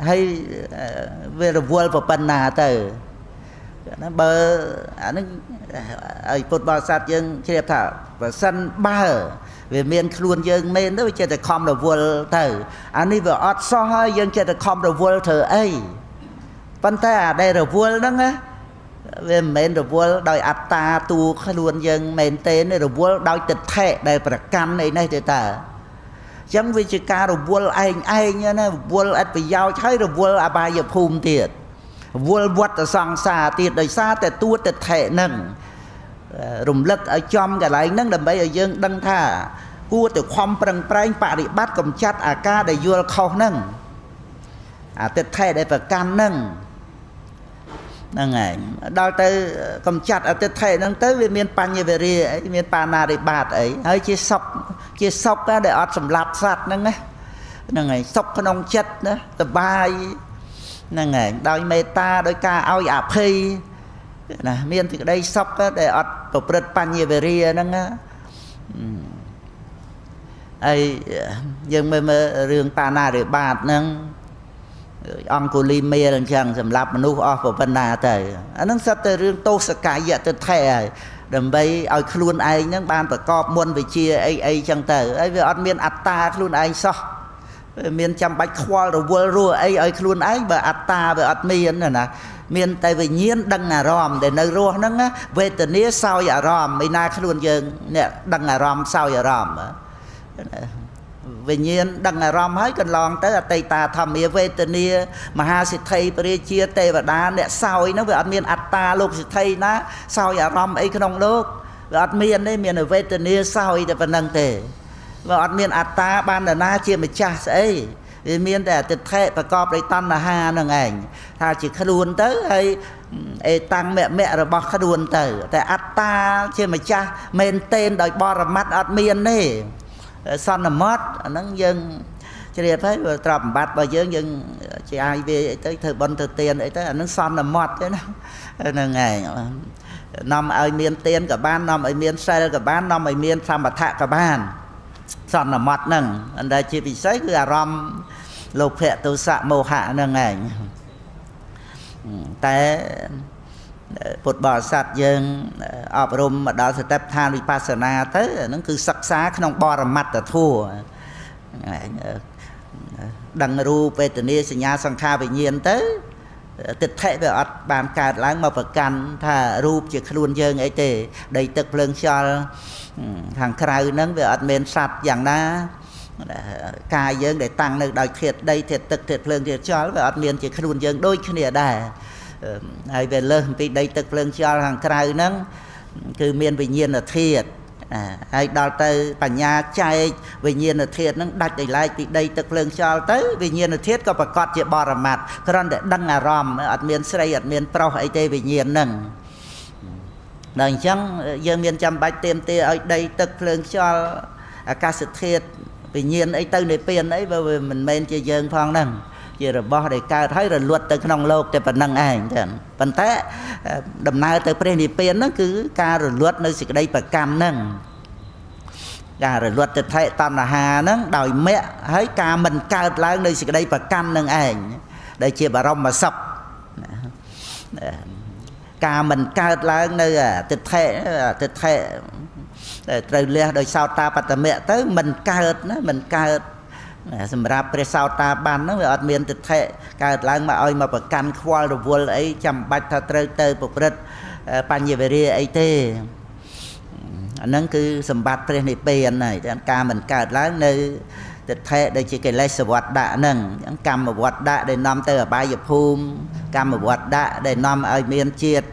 hay về rồi vuông vào phần nào từ nó bờ anh ở phút bao sát dân chia thảo và sân ba về miền luôn dân miền đó chơi được com đầu vuông từ anh đi vào ót so hơi dân chơi được com đầu vuông thử ấy phần ta đây rồi vuông đó á về miền rồi vuông đòi ắt ta tu khai luôn dân miền tên rồi vuông đòi tịch thệ đây phải căn này này thì ta chẳng vì chỉ ca rồi vuông anh nhá nó vuông ăn bị giao thấy rồi vuông à bài giờ phùm tiệt vuông vắt ở sang xa tiệt đời xaแต่ตัวแต่แท้นั่งรวมลึกở trong cái lạiนั่งđầm bay ở dân đăng thà cua từความปรังปรายปฏิบัติกำจัดอาการได้ยัวเขานั่งแต่แท้ได้ประกันนั่งนั่งไงดาวแต่กำจัดแต่แท้นั่งtới មានបញ្ញវេរីមានបាណារិបាតអីហើយជាសុខដែលអត់សម្លាប់សត្វហ្នឹងណាហ្នឹងហើយសុខក្នុងចិត្តណាសบายហ្នឹងហើយដោយមេត្តាដោយការឲ្យអភ័យណាមានទីក្តីសុខដែលអត់ប្រព្រឹត្តបញ្ញវេរីហ្នឹងណាហើយយើងមើលរឿងបាណារិបាតហ្នឹងអង្គុលីមេអញ្ចឹងសម្រាប់មនុស្សអស់ប៉ុណ្ណាទៅអាហ្នឹងសិតតែរឿងទោសកាយទៅថែហើយដើម្បីឲ្យខ្លួនឯងហ្នឹងបានប្រកបមុនវិជាអីចឹងទៅហើយវាអត់មានអត្តាខ្លួនឯងសោះមានចាំបាច់ខ្វល់រវល់រស់អីឲ្យខ្លួនឯងបើអត្តាវាអត់មានណាមានតែវិញ្ញាណដឹងអារម្មណ៍ដែលនៅរស់ហ្នឹងវេទនាសោយអារម្មណ៍ឯណាខ្លួនយើងអ្នកដឹងអារម្មណ៍សោយអារម្មណ៍វិញ្ញាណដឹងអារម្មណ៍ហើយកន្លងទៅអតីតាធម្មាវេទនាមហាសិទ្ធិពរាជាទេវតាអ្នកសោយហ្នឹងវាអត់មានអត្តាលោកសិទ្ធិណាសោយអារម្មណ៍អីក្នុងលោកវាអត់មានទេមានវេទនាសោយតែប៉ុណ្្នឹងទេវាអត់មានអត្តាបាននរណាជាម្ចាស់ស្អីវាមានតែទិដ្ឋិប្រកបដោយតណ្ហានឹងឯងថាជាខ្លួនទៅហើយអេតាំងមៈរបស់ខ្លួនទៅតែអត្តាជាម្ចាស់មែនទែនដោយបរមត្តអត់មានទេសន្មត់អាហ្នឹងយើងជ្រាបហើយទ្រព្យសម្បត្តិរបស់យើងជាអាយវាអីទៅធ្វើបុណ្យធ្វើទានអីទៅអាហ្នឹងសន្មត់ទេណាហ្នឹងឯងនាំឲ្យមានទានក៏បាននាំឲ្យមានសិលក៏បាននាំឲ្យមានសម្បថៈក៏បានសន្មត់ហ្នឹងអណ្ដែជាពិសេសគឺអារម្មណ៍លោភៈទោសៈមោហៈហ្នឹងឯងតែពុទ្ធបរិស័ទយើងអប់រំមកដល់ស្ទេពឋានវិបស្សនាទៅហ្នឹងគឺសិក្សាក្នុងបរមត្តធម៌ដឹងរូបវេទនាសញ្ញាសង្ខារវិញ្ញាណទៅទិដ្ឋិវាអត់បានកើតឡើងមកប្រកាន់ថារូបជាខ្លួនយើងអីទេដីទឹកភ្លើងខ្យល់ខាងក្រៅហ្នឹងវាអត់មានសត្វយ៉ាងណាកាយយើងដែលតាំងនៅដោយធាតុដីធាតុទឹកធាតុភ្លើងធាតុខ្យល់វាអត់មានជាខ្លួនយើងដូចគ្នាដែរហើយវាលើសពីដីទឹកភ្លើងខ្យល់ខាងក្រៅហ្នឹងគឺមានវិញ្ញាណធាតុហើយដល់ទៅបញ្ញាចែកវិញ្ញាណធាតុហ្នឹងដាច់ដោយឡែកពីដីទឹកភ្លើងខ្យល់ទៅវិញ្ញាណធាតុក៏ប្រកបជាបរមត្តគ្រាន់តែដឹងអារម្មណ៍អត់មានស្រីអត់មានប្រុសអីទេវិញ្ញាណហ្នឹងដល់អញ្ចឹងយើងមានចាំបាច់ទៀមទាឲ្យដីទឹកភ្លើងខ្យល់អាកាសធាតុវិញ្ញាណអីទៅនិព្វានអីបើវាមិនមែនជាយើងផងហ្នឹងជារបស់ដែលកើតហើយរលត់ទៅក្នុងโลกតែប៉ុណ្្នឹងឯងចឹងប៉ុន្តែដំណើរទៅព្រះនិព្វានហ្នឹងគឺការរលត់នៅសេចក្តីប្រកម្មហ្នឹងការរលត់ទិដ្ឋិតណ្ហាហ្នឹងដោយមគ្គហើយការមិនកើតឡើងនៅសេចក្តីប្រកម្មហ្នឹងឯងដែលជាបរមសុខការមិនកើតឡើងនៅទិដ្ឋិត្រូវលះដោយសោតាបត្តមៈទៅមិនកើតណាមិនកើតសម្រាប់ព្រះសោតាបានហ្នឹងវាអត់មានទិដ្ឋិកើតឡើងមកឲ្យមកប្រកាន់ខ្វល់រវល់អីចាំបាច់ថាត្រូវទៅប្រព្រឹត្តបញ្ញវេរាអីទេអាហ្នឹងគឺសម្បត្តិព្រះនិព្វានហើយការមិនកើតឡើងនៅទិដ្ឋិដែលជាកិលេសវត្តៈហ្នឹងកម្មវត្តៈដែលនាំទៅអបាយភូមិកម្មវត្តៈដែលនាំឲ្យមានជាតិ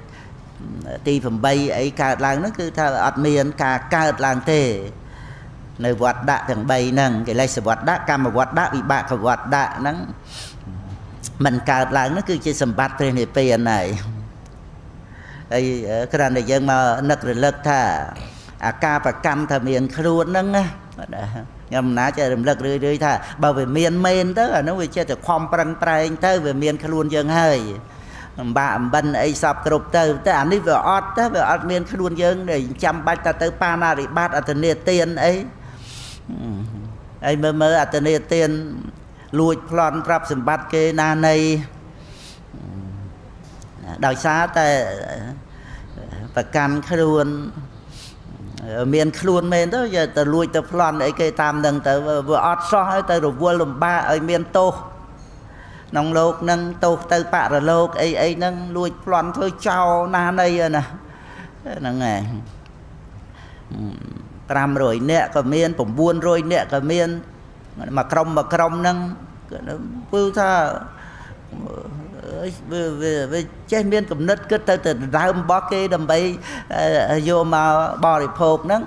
ទី8អីកើតឡើងហ្នឹងគឺថាអត់មានការកើតឡើងទេនៅវត្តៈទាំង3ហ្នឹងកិលេសវត្តៈកម្មវត្តៈវិបាកវត្តៈហ្នឹងមិនកើតឡើងហ្នឹងគឺជាសម្បត្តិព្រះនិព្វានហើយហើយគ្រាន់តែយើងមកនឹករលឹកថាអាការប្រកម្មថាមានខ្លួនហ្នឹងណាខ្ញុំណាចេះរំលឹករឿយៗថាបើវាមានមែនទៅអានោះវាចេះតែខំប្រឹងប្រែងទៅវាមានខ្លួនយើងហើយអំបាអំបិនអីសពគ្រប់ទៅតែអានេះវាអត់ទៅវាអត់មានខ្លួនយើងដែលចាំបាច់ទៅបាណារិបត្តិអត្តនេទានអីហើយមើលអត្តនេទាន លួចប្លន់ប្រាប់សម្បត្តិគេណានៃដោយសារតែប្រកាន់ខ្លួនមានខ្លួនមែនទៅយកទៅលួចទៅប្លន់អីគេតាមនឹងទៅវាអត់សោះហើយទៅរវល់លំបាកឲ្យមានទោសក្នុងលោកនឹងទោសទៅបរលោកអីអីហ្នឹងលួចប្លន់ធ្វើចោលណានៃណាហ្នឹងហើយ500នាក់ក៏មាន900នាក់ក៏មានមួយក្រុមហ្នឹងគឺថាវាចេះមានគំនិតគិតទៅដើមរបស់គេដើម្បីយកមកបរិភោគហ្នឹង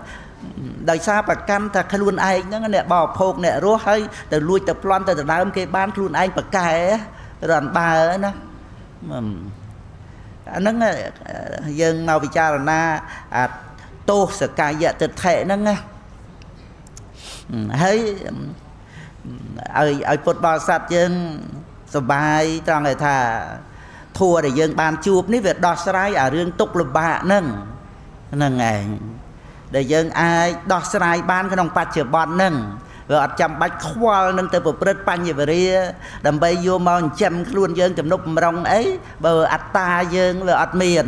ដោយសារប្រកាន់ថាខ្លួនឯងហ្នឹងអ្នកបរិភោគអ្នករស់ហើយទៅលួចទៅប្លន់ទៅដើមគេបានខ្លួនឯងប្រកែរនបើណាអាហ្នឹងយើងមកពិចារណាអាទោសកាយតិដ្ឋិហ្នឹងណាហើយឲ្យពុទ្ធបរិស័ទយើងសបាយត្រង់ថាធัวដែលយើងបានជួបនេះវាដោះស្រាយអារឿងទុក្ខលំបាកហ្នឹងឯងដែលយើងអាចដោះស្រាយបានក្នុងបច្ចុប្បន្នហ្នឹងវាអត់ចាំបាច់ខ្វល់នឹងទៅប្រព្រឹត្តបញ្ញវរិយដើម្បីយកមកចិញ្ចឹមខ្លួនយើងទំនុកបំរុងអីបើអត្តាយើងវាអត់មាន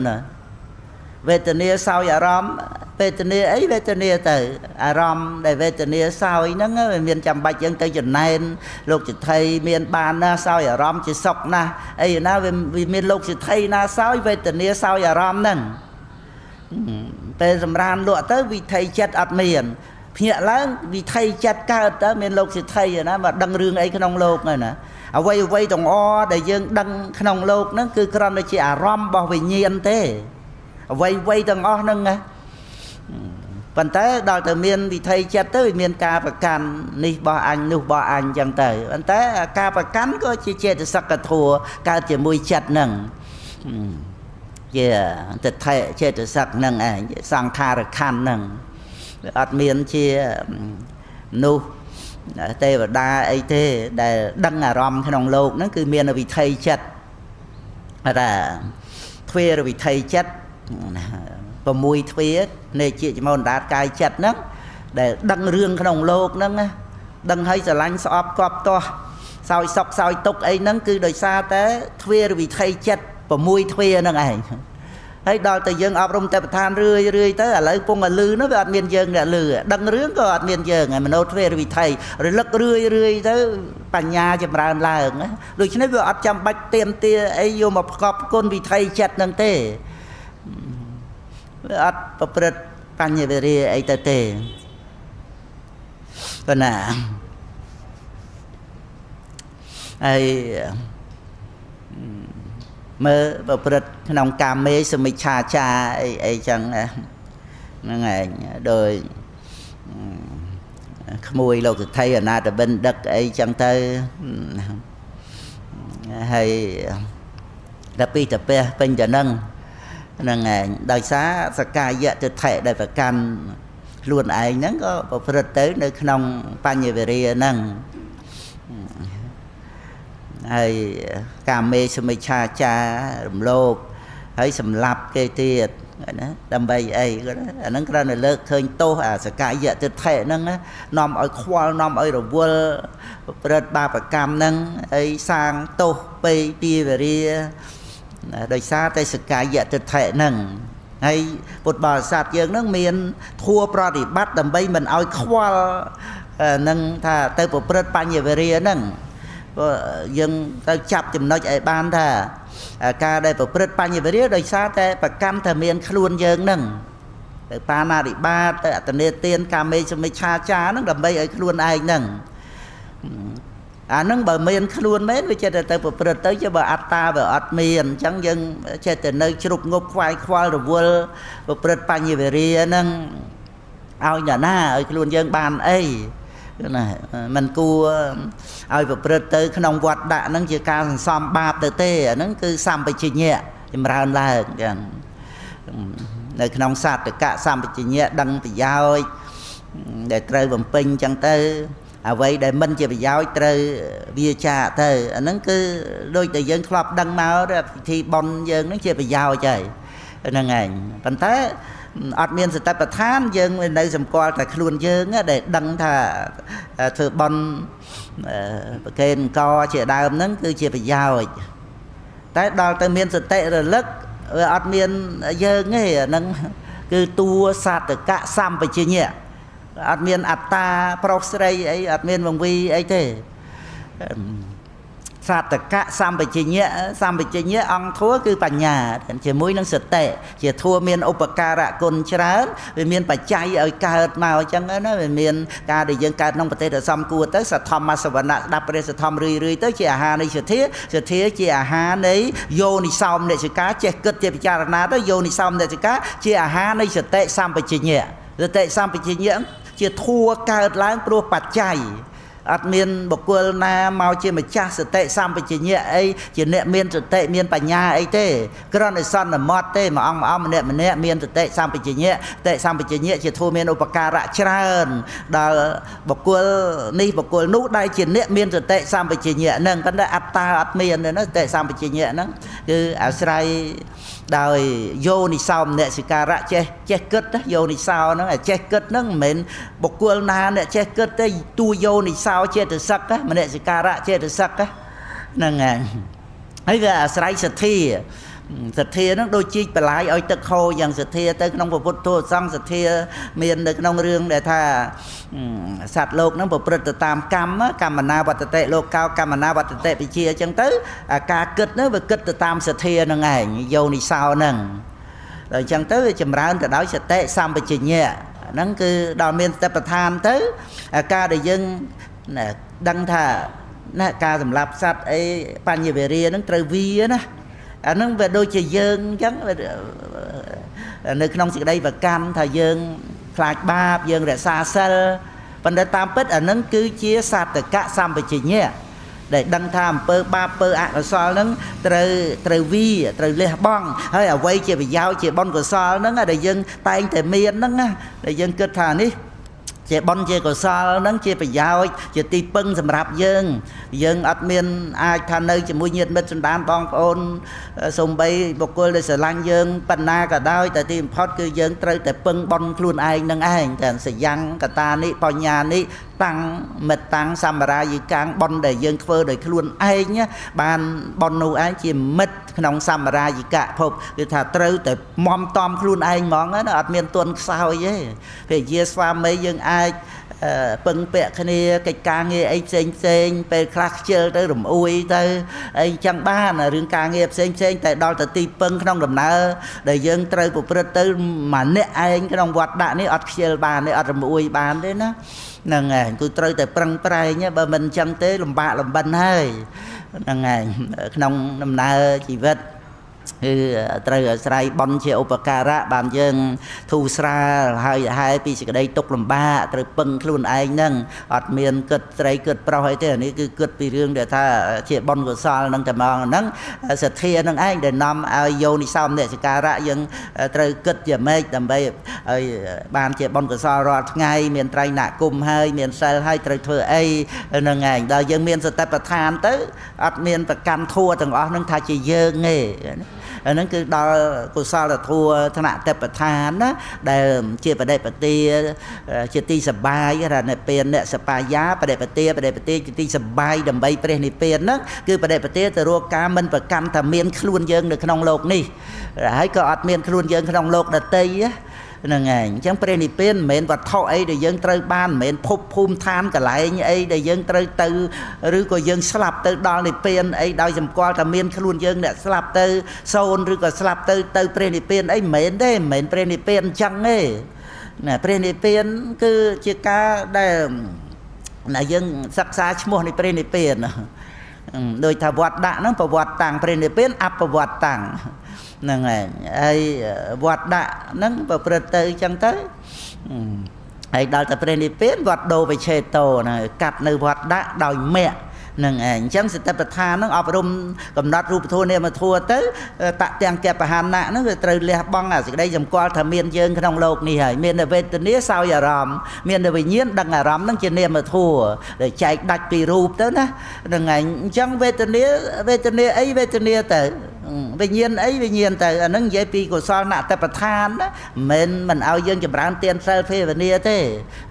វេទនាសោយអារម្មណ៍វេទនាអីវេទនាទៅអារម្មណ៍ដែលវេទនាសោយហ្នឹងវាមានចាំបាច់យើងទៅចំណែនលោកសិទ្ធិមានបានណាសោយអារម្មណ៍ជាសុខណាស់អីណាវាមានលោកសិទ្ធិណាសោយវេទនាសោយអារម្មណ៍ហ្នឹងពេលសម្រានលក់ទៅវិថីចិត្តអត់មានភ្ញាក់ឡើងវិថីចិត្តកើតទៅមានលោកសិទ្ធិណាមកដឹងរឿងអីក្នុងលោកហ្នឹងណាអ្វីទាំងអស់ដែលយើងដឹងក្នុងលោកហ្នឹងគឺគ្រាន់តែជាអារម្មណ៍របស់វិញ្ញាណទេអ្វីទាំងអស់ហ្នឹងណាប៉ុន្តែដល់ទៅមានវិថីចិត្តទៅមានការប្រកាន់នេះរបស់អញនោះរបស់អញចឹងទៅប៉ុន្តែការប្រកាន់ក៏ជាចេតសិកធัวកើតជាមួយចិត្តហ្នឹងជាទិដ្ឋិចេតសិកហ្នឹងឯងសង្ខារខណ្ឌហ្នឹងវាអត់មានជានោះទេវតាអីទេដែលដឹងអារម្មណ៍ក្នុងលោកហ្នឹងគឺមានវិថីចិត្តថាទ្វេរវិថីចិត្ត6ទ្វានៃជាចមនដាតកាយចិត្តហ្នឹងដែលដឹងរឿងក្នុងលោកហ្នឹងដឹងឲ្យស្រឡាញ់ស្អប់កប់ទាស់សោយសុខសោយទុក្ខអីហ្នឹងគឺដោយសារតែទ្វារវិថីចិត្ត6ទ្វាហ្នឹងឯងហើយដល់តែយើងអប់រំទេពឋានរឿយទៅឥឡូវពងលឺនោះវាអត់មានយើងអ្នកលឺដឹងរឿងក៏អត់មានយើងហើយមโนទ្វេរវិថីរលឹករឿយទៅបញ្ញាចម្រើនឡើងដូច្នេះវាអត់ចាំបាច់ទៀមទាអីយកមកប្រកបគុណវិថីចិត្តហ្នឹងទេវាអត់ប្រព្រឹត្តបញ្ញវរិយអីទៅទេប៉ុណ្ណាហើយមើលប្រព្រឹត្តក្នុងកាមេសមិច្ឆាចាអីចឹងហ្នឹងឯងដោយក្មួយលោកសិទ្ធិអនាថបិណ្ឌិកអីចឹងទៅហើយដល់ពីតាពះពេញទៅហ្នឹងឯងដោយសារសកាយតិដ្ឋិដែលប្រកាន់ខ្លួនឯងហ្នឹងក៏ប្រព្រឹត្តទៅនៅក្នុងបញ្ញវរិយហ្នឹងហើយកាមេសមិច្ឆាចារំលោភហើយសម្លាប់គេទៀតណាដើម្បីអីអាហ្នឹងគ្រាន់តែលើកឃើញទោសអាសកាយតិដ្ឋិហ្នឹងនាំឲ្យខ្វល់នាំឲ្យរវល់ប្រព្រឹត្តបាបកម្មហ្នឹងហើយសាងទោសពេពីវរិយដោយសារតែសកាយតិដ្ឋិហ្នឹងហើយពុទ្ធបរិស័ទយើងហ្នឹងមានធัวប្រតិបត្តិដើម្បីមិនឲ្យខ្វល់នឹងថាទៅប្រព្រឹត្តបញ្ញវរិយហ្នឹងយើងទៅចាប់ចំណុចឲ្យបានថាការដែលប្រព្រឹត្តបញ្ញវរិយដោយសារតែប្រកាន់តែមានខ្លួនយើងហ្នឹងទៅបាណាតិបាតទៅអតនេទានកាមេសមិច្ឆាចាហ្នឹងដើម្បីឲ្យខ្លួនឯងហ្នឹងអាហ្នឹងបើមានខ្លួនមែនវាចេះតែទៅប្រព្រឹត្តទៅchứបើអត្តាវាអត់មានអញ្ចឹងយើងចេះតែនៅជ្រុកងប់ខ្វាយខ្វល់រវល់ប្រព្រឹត្តបញ្ញវរិយហ្នឹងឲ្យអ្នកណាឲ្យខ្លួនយើងបានអីណាมันគួរឲ្យប្រព្រឹត្តទៅក្នុងវត្តដាក់ហ្នឹងជាការសន្សំបាបទៅទេអាហ្នឹងគឺសម្បជញ្ញៈចម្រើនឡើងចឹងនៅក្នុងសាតកៈសម្បជញ្ញៈដឹងប្រយោជន៍ដែលត្រូវបំពេញចឹងទៅអ្វីដែលមិនជាប្រយោជន៍ត្រូវវាចាទៅអាហ្នឹងគឺដូចតែយើងធ្លាប់ដឹងមកពិធីបុណ្យយើងហ្នឹងជាប្រយោជន៍ហើយហ្នឹងឯងប៉ុន្តែ អត់មានសតិប្បដ្ឋានយើងនៅសម្គាល់តែខ្លួនយើងដែលដឹងថាធ្វើបន់ប្រកេនអង្គជាដើមហ្នឹងគឺជាប្រយោជន៍តែដល់ទៅមានសតិរលឹកវាអត់មានយើងទេអាហ្នឹងគឺតួសតកៈសម្បជញ្ញៈអត់មានអត្តាប្រុសស្រីអីអត់មានវង្វីអីទេសតកៈសម្បជញ្ញៈអង្គធัวគឺបញ្ញាជាមួយនឹងសតិជាធัวមានឧបការៈគុណច្រើនវាមានបច្ច័យឲ្យកើតមកអញ្ចឹងណាវាមានការដែលយើងកើតក្នុងប្រទេសដែលសមគួរទៅសទ្ធម្មសវនៈស្ដាប់ព្រះសទ្ធម្មរឿយទៅជាអាហារនៃសទ្ធាជាអាហារនៃយោនិសោមនសិកាចេះគិតជាពិចារណាទៅយោនិសោមនសិកាជាអាហារនៃសតិសម្បជញ្ញៈសតិសម្បជញ្ញៈជាធัวកើតឡើងព្រោះបច្ច័យអត់មានបុគ្គលណាមកជាម្ចាស់សតិសម្បជញ្ញៈអីជាអ្នកមានសតិមានបញ្ញាអីទេគ្រាន់តែសន្មត់ទេមួយអង្គម្នាក់មានសតិសម្បជញ្ញៈជាធម៌មានឧបការៈច្រើនដល់បុគ្គលនេះបុគ្គលនោះដែលជាអ្នកមានសតិសម្បជញ្ញៈហ្នឹងប៉ុន្តែអត្តាអត់មានទេណាសតិសម្បជញ្ញៈហ្នឹងគឺអាស្រ័យដោយយោនិសោមនសិការៈចេះគិតយោនិសោហ្នឹងចេះគិតហ្នឹងមិនមែនបុគ្គលណាអ្នកចេះគិតទេតួយោនិសោចេតសិកមនសិការៈចេតសិកហ្នឹងហើយវាអាស្រ័យសទ្ធាហ្នឹងដូចជីកបលាយឲ្យទឹកហូរយ៉ាងសទ្ធាទៅក្នុងពុទ្ធធម៌សង្ឃសទ្ធាមាននៅក្នុងរឿងដែលថាសត្វលោកហ្នឹងប្រព្រឹត្តទៅតាមកម្មណាវត្តតិលោកោកម្មណាវត្តតិវិជាអញ្ចឹងទៅការគិតហ្នឹងវាគិតទៅតាមសទ្ធាហ្នឹងឯងយោនិសោហ្នឹងដល់អញ្ចឹងទៅវាចម្រើនទៅដោយសតិសម្បជញ្ញៈហ្នឹងគឺដល់មានសតិប្បដ្ឋានទៅការដែលយើងដឹងថាណាការសម្លាប់សត្វអីបញ្ញវេរាហ្នឹងត្រូវវាណាអាហ្នឹងវាដូចជាយើងអញ្ចឹងនៅក្នុងសេចក្តីប្រកាន់ថាយើងខ្លាចបាបយើងរក្សាសិលប៉ុន្តែតាមពិតអាហ្នឹងគឺជាសតកៈសម្បជញ្ញៈដែលដឹងថាអំពើបាបអំពើអកុសលហ្នឹងត្រូវវាត្រូវលះបង់ហើយអ្វីជាប្រយោជន៍ជាបុណ្យកុសលហ្នឹងដែលយើងតែងតែមានហ្នឹងណាដែលយើងគិតថានេះជាបុណ្យជាកុសលហ្នឹងជាប្រយោជន៍ជាទីពឹងសម្រាប់យើងអត់មានអាចថានៅជាមួយញាតិមិត្តសន្តានបងប្អូនសំបីបុគ្គលដែលស្រឡាញ់យើងបណ្ណាក៏ដោយតែទីបំផុតគឺយើងត្រូវតែពឹងបុណ្យខ្លួនឯងនឹងឯងតែសយ៉ាងកតានិបញ្ញានិតាំងមិត្តតាំងសម្រាយិកាំងបុណ្យដែលយើងធ្វើដោយខ្លួនឯងបានបុណ្យនោះឯងជាមិត្តក្នុងសម្រាយិកៈភពគឺថាត្រូវតែមមតំខ្លួនឯងហ្មងណាអត់មានទន់ខ្សោយទេពេលជាស្វាមីយើងអាចពឹងពាក់គ្នាកិច្ចការងារអីផ្សេងពេលខ្លះខ្ជិលទៅរំអួយទៅអីចឹងបានរឿងការងារផ្សេងតែដល់ទៅទីពឹងក្នុងដំណើរដែលយើងត្រូវប្រព្រឹត្តទៅម្នាក់ឯងក្នុងវត្តដាក់នេះអត់ខ្ជិលបានទេអត់រំអួយបានទេណាហ្នឹងហើយគឺត្រូវតែប្រឹងប្រែងបើមិនអញ្ចឹងទេលំបាកលំបិនហើយហ្នឹងហើយក្នុងដំណើរជីវិតគឺត្រូវអាស្រ័យបុណ្យជាឧបការៈបានយើងធូរស្រាលហើយពីសេចក្តីទុក្ខលំបាកត្រូវពឹងខ្លួនឯងហ្នឹងអត់មានគិតស្រីគិតប្រុសអីទេអានេះគឺគិតពីរឿងដែលថាជាបុណ្យកុសលហ្នឹងតែមកហ្នឹងសទ្ធាហ្នឹងឯងដែលនាំឲ្យយោនិសោមនសិការៈយើងត្រូវគិតជាម៉េចដើម្បីឲ្យបានជាបុណ្យកុសលរាល់ថ្ងៃមានត្រៃណគុំហើយមានសិលហើយត្រូវធ្វើអីហ្នឹងឯងដល់យើងមានសតិប្បដ្ឋានទៅអត់មានប្រកាន់ធัวទាំងអស់ហ្នឹងថាជាយើងទេអាហ្នឹងគឺដល់កុសលធម៌ថ្នាក់តេបដ្ឋានណាដែលជាបដិបទាជាទីសបាយរណពេនអ្នកសបាយាបដិបទាជាទីសបាយដើម្បីព្រះនិព្វានហ្នឹងគឺបដិបទាទៅរកការមិនប្រកាន់ថាមានខ្លួនយើងនៅក្នុងโลกនេះហើយក៏អត់មានខ្លួនយើងក្នុងโลกដទៃហ្នឹងឯងអញ្ចឹងព្រះនិព្វានមិនមែនវត្ថុអីដែលយើងត្រូវបានមិនមែនភពភូមិឋានកន្លែងអីដែលយើងត្រូវទៅឬក៏យើងស្លាប់ទៅដល់និព្វានអីដោយសម្គាល់ថាមានខ្លួនយើងអ្នកស្លាប់ទៅសូន្យឬក៏ស្លាប់ទៅព្រះនិព្វានអីមិនមែនទេមិនមែនព្រះនិព្វានអញ្ចឹងទេណាព្រះនិព្វានគឺជាការដែលយើងសិក្សាឈ្មោះនៃព្រះនិព្វានដោយថាវត្តដាក់ហ្នឹងប្រវត្តិតាំងព្រះនិព្វានអបវត្តតាំងហ្នឹងហើយវត្តដាក់ហ្នឹងប្រព្រឹត្តទៅអញ្ចឹងទៅហើយដល់តែព្រះនិព្វានវត្តដោវិឆេតោណាកាត់នៅវត្តដាក់ដោយមគ្គហ្នឹងឯងអញ្ចឹងសតិប្បដ្ឋានហ្នឹងអប់រំកំណត់រូបធម៌នាមធម៌ទៅតទាំងកបហណៈហ្នឹងវាត្រូវលះបង់អាសេចក្តីសម្គាល់ថាមានយើងក្នុងโลกនេះហើយមានវេទនាសោយអារម្មណ៍មានវិញ្ញាណដឹងអារម្មណ៍ហ្នឹងជានាមធម៌ដែលចែកដាច់ពីរូបទៅណាហ្នឹងឯងអញ្ចឹងវេទនាអីវេទនាទៅ វិញ្ញាណអីវិញ្ញាណទៅអានឹងនិយាយពីកុសលណតបឋានណាមិនឲ្យយើងចម្រើនទានសិលភេវនាទេ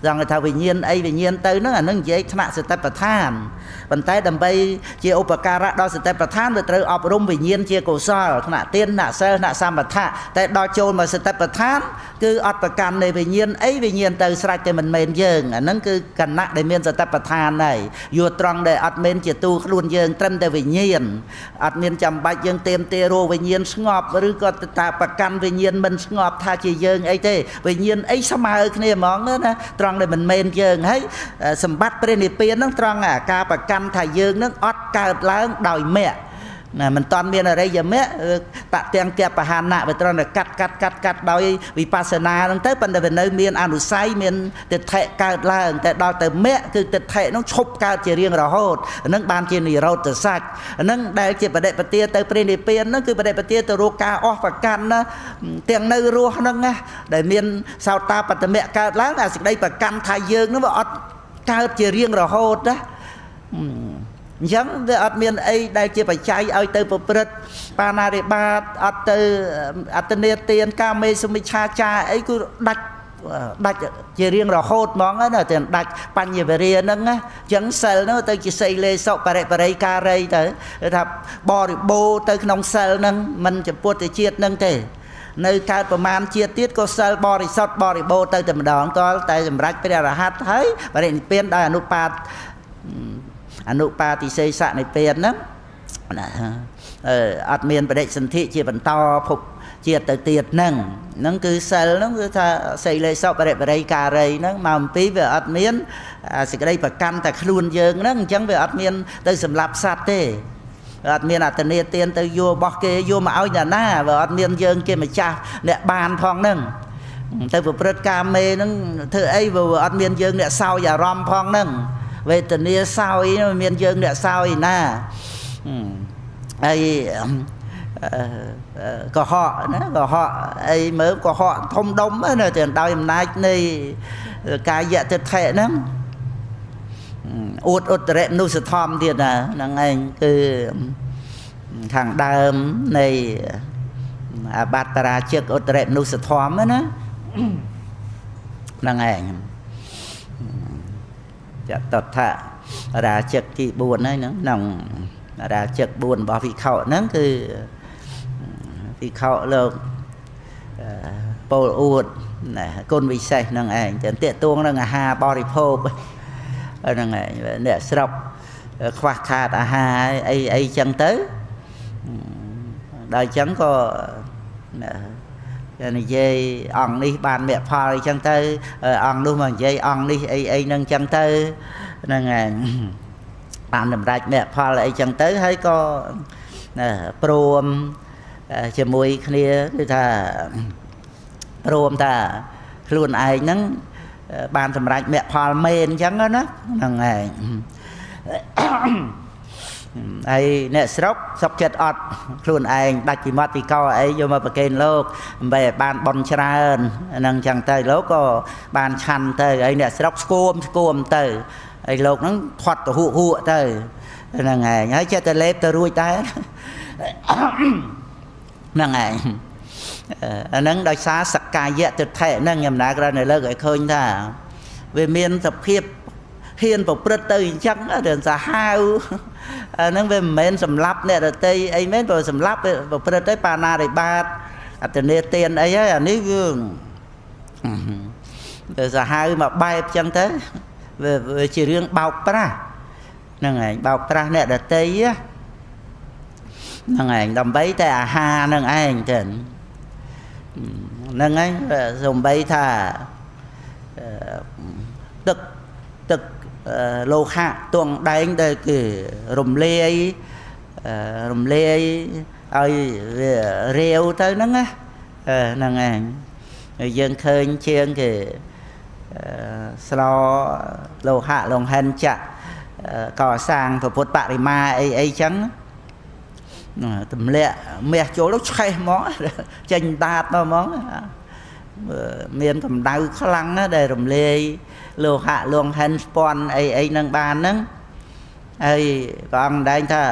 ចង់ថាវិញ្ញាណអីវិញ្ញាណទៅហ្នឹងអានឹងនិយាយថ្នាក់សតិប្បដ្ឋានប៉ុន្តែដើម្បីជាឧបការៈដល់សតិប្បដ្ឋានវាត្រូវអប់រំវិញ្ញាណជាកុសលថ្នាក់ទានថ្នាក់សិលថ្នាក់សម្បថៈតែដល់ចូលមកសតិប្បដ្ឋានគឺអត់ប្រកាន់នៃវិញ្ញាណអីវិញ្ញាណទៅស្រេចតែមិនមែនយើងអាហ្នឹងគឺគណៈដែលមានសតិប្បដ្ឋានហើយយកត្រង់ដែលអត់មែនជាទូខ្លួនយើងត្រឹមតែវិញ្ញាណអត់មានចាំបាច់យើងទៀមទារោវិញ្ញាណស្ងប់ឬក៏តាប្រកាន់វិញ្ញាណមិនស្ងប់ថាជាយើងអីទេវិញ្ញាណអីស្មើគ្នាហ្មងណាត្រង់ដែលមិនមែនយើងហើយសម្បត្តិព្រះនិព្វានហ្នឹងត្រង់ការប្រកាន់ថាយើងនឹងអត់កើតឡើងដោយមគ្គណាមិនតាន់មានអរិយមគ្គតទាំងគបហានៈវាត្រង់តែកាត់ដោយវិបស្សនាហ្នឹងទៅប៉ុន្តែវានៅមានអនុស័យមានទិដ្ឋិកើតឡើងតែដល់ទៅមគ្គគឺទិដ្ឋិហ្នឹងឈប់កើតជារៀងរហូតហ្នឹងបានជានិរោធសច្ចហ្នឹងដែលជាបដិបទាទៅព្រះនិព្វានហ្នឹងគឺបដិបទាទៅរកការអស់ប្រកាន់ណាទាំងនៅរស់ហ្នឹងណាដែលមានសោតាបត្តមៈកើតឡើងអាសេចក្តីប្រកាន់ថាយើងហ្នឹងវាអត់កើតជារៀងរហូតណាអញ្ចឹងវាអត់មានអីដែលជាបច្ច័យឲ្យទៅប្រព្រឹត្តបាណារិបាតអត់ទៅអត្តនេទានកាមេសុមិច្ឆាចាអីគឺដាច់ជារៀងរហូតហ្មងណាតែដាច់បញ្ញវរិយហ្នឹងណាអញ្ចឹងសិលហ្នឹងទៅជាសីលេសុបរិបរិការីទៅថាបរិបូរទៅក្នុងសិលហ្នឹងមិនចំពោះទៅជាតិហ្នឹងទេនៅកើតប្រមាណជាតិទៀតក៏សិលបរិសុទ្ធបរិបូរទៅតែម្ដងតលតែសម្រាប់ព្រះអរហន្តហើយបរិនិព្វានដោយអនុបាទិសេសនិព្វានហ្នឹងណាអត់មានបដិសន្ធិជាបន្តភពជាតិទៅទៀតហ្នឹងគឺសិលហ្នឹងគឺថាសីលេសុបរិបរិការីហ្នឹងមកអំពីវាអត់មានសេចក្តីប្រកាន់តែខ្លួនយើងហ្នឹងអញ្ចឹងវាអត់មានទៅសម្លាប់សត្វទេអត់មានអត្តនេទានទៅយករបស់គេយកមកឲ្យអ្នកណាវាអត់មានយើងជាម្ចាស់អ្នកបានផងហ្នឹងទៅប្រព្រឹត្តកាមេហ្នឹងធ្វើអីវាអត់មានយើងអ្នកសោយអារម្មណ៍ផងហ្នឹងវេទនាសោយមានយើងអ្នកសោយណាហើយកុហកណាកុហកអីមើលកុហកធំដុំណាតែដោយអំណាចនៃកាយទិដ្ឋិហ្នឹងអួតឧត្តរនុសធម្មទៀតណាហ្នឹងឯងគឺខាងដើមនៃអបត្តរាជិកឧត្តរនុសធម្មណាហ្នឹងឯងចតថារាជិកទី4ហ្នឹងក្នុងរាជិក4របស់វិខហ្នឹងគឺវិខលោកពោលអួតណាគុណវិសេសហ្នឹងឯងតែតេតួងនឹងអាហារបរិភោគហ្នឹងឯងអ្នកស្រុកខ្វះខាតអាហារអីចឹងទៅដល់ចឹងក៏និយាយអង្គនេះបានមគ្គផលអីចឹងទៅអង្គនោះមកនិយាយអង្គនេះអីហ្នឹងចឹងទៅហ្នឹងឯងបានសម្រេចមគ្គផលអីចឹងទៅហើយក៏ព្រមជាមួយគ្នាគឺថាព្រមថាខ្លួនឯងហ្នឹងបានសម្រេចមគ្គផលមែនអញ្ចឹងណាហ្នឹងឯងហើយអ្នកស្រុកសុខចិត្តអត់ខ្លួនឯងដាច់ពីមាត់ពីកអីយកមកប្រគេនលោកដើម្បីឲ្យបានបន់ច្រើនហ្នឹងអញ្ចឹងទៅលោកក៏បានឆាន់ទៅហើយអ្នកស្រុកស្គមទៅហើយលោកហ្នឹងធាត់ទៅហួកទៅហ្នឹងឯងហើយចិត្តតែលេបទៅរួចដែរហ្នឹងឯងអាហ្នឹងដោយសារសក្កាយៈទិដ្ឋិហ្នឹងខ្ញុំណាក្រនៅលើកឲ្យឃើញថាវាមានសភាពហ៊ានប្រព្រឹត្តទៅអញ្ចឹងតែសាហាវអាហ្នឹងវាមិនមែនសម្លាប់អ្នកដតីអីមែនព្រោះសម្លាប់ប្រព្រឹត្តទៅបាណារិបាតអត្តនេទានអីហើយអានេះវាសាហាវមកបែបអញ្ចឹងទៅវាជារឿងបោកប្រាស់ហ្នឹងឯងបោកប្រាស់អ្នកដតីហ្នឹងឯងដើម្បីតែអាហារហ្នឹងឯងទៅហ្នឹងឯងសំបីថាទឹកលោហៈទងដែងដែលគឺរំលាយឲ្យវារាវទៅហ្នឹងណាហ្នឹងឯងយើងឃើញជាងគេស្លោលោហៈលង្ហិនចៈកសាងពុទ្ធបរិមាអីចឹងទម្លាក់មាសចូលទៅឆេះហ្មងចេញដាតមកហ្មងមានកម្ដៅខ្លាំងណាស់ដែលរំលាយលោហៈលង្ហិនស្ពាន់អីហ្នឹងបានហ្នឹងហើយព្រះអង្គដែងថា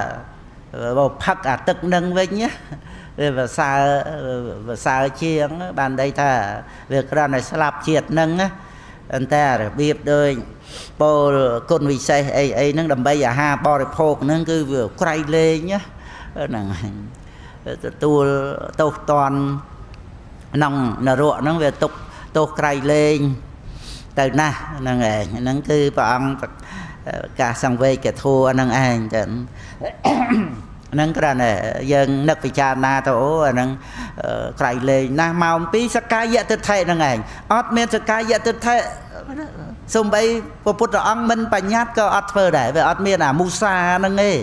bầu phật à tức nâng với nhé và xa chiếng bàn đây ta việc ra này slap triệt nâng á anh ta biết đôi bồ con vì say ấy nâng đầm bay à ha bò để phô nâng cứ vừa quay lên nhá tu toàn nòng nở ruộng nó về tục tu quay lên từ na nâng cứ bà ông cả sang về kẻ thua nâng anh nâng cái này dân nực bị cha na tổ nâng quay lên na màu tí sắc cái dạ tự thể nâng anh ót men sắc cái dạ tự thể xong bây cô phút ông mình bà nhát có ót phơ để về ót men à Musa nâng nghe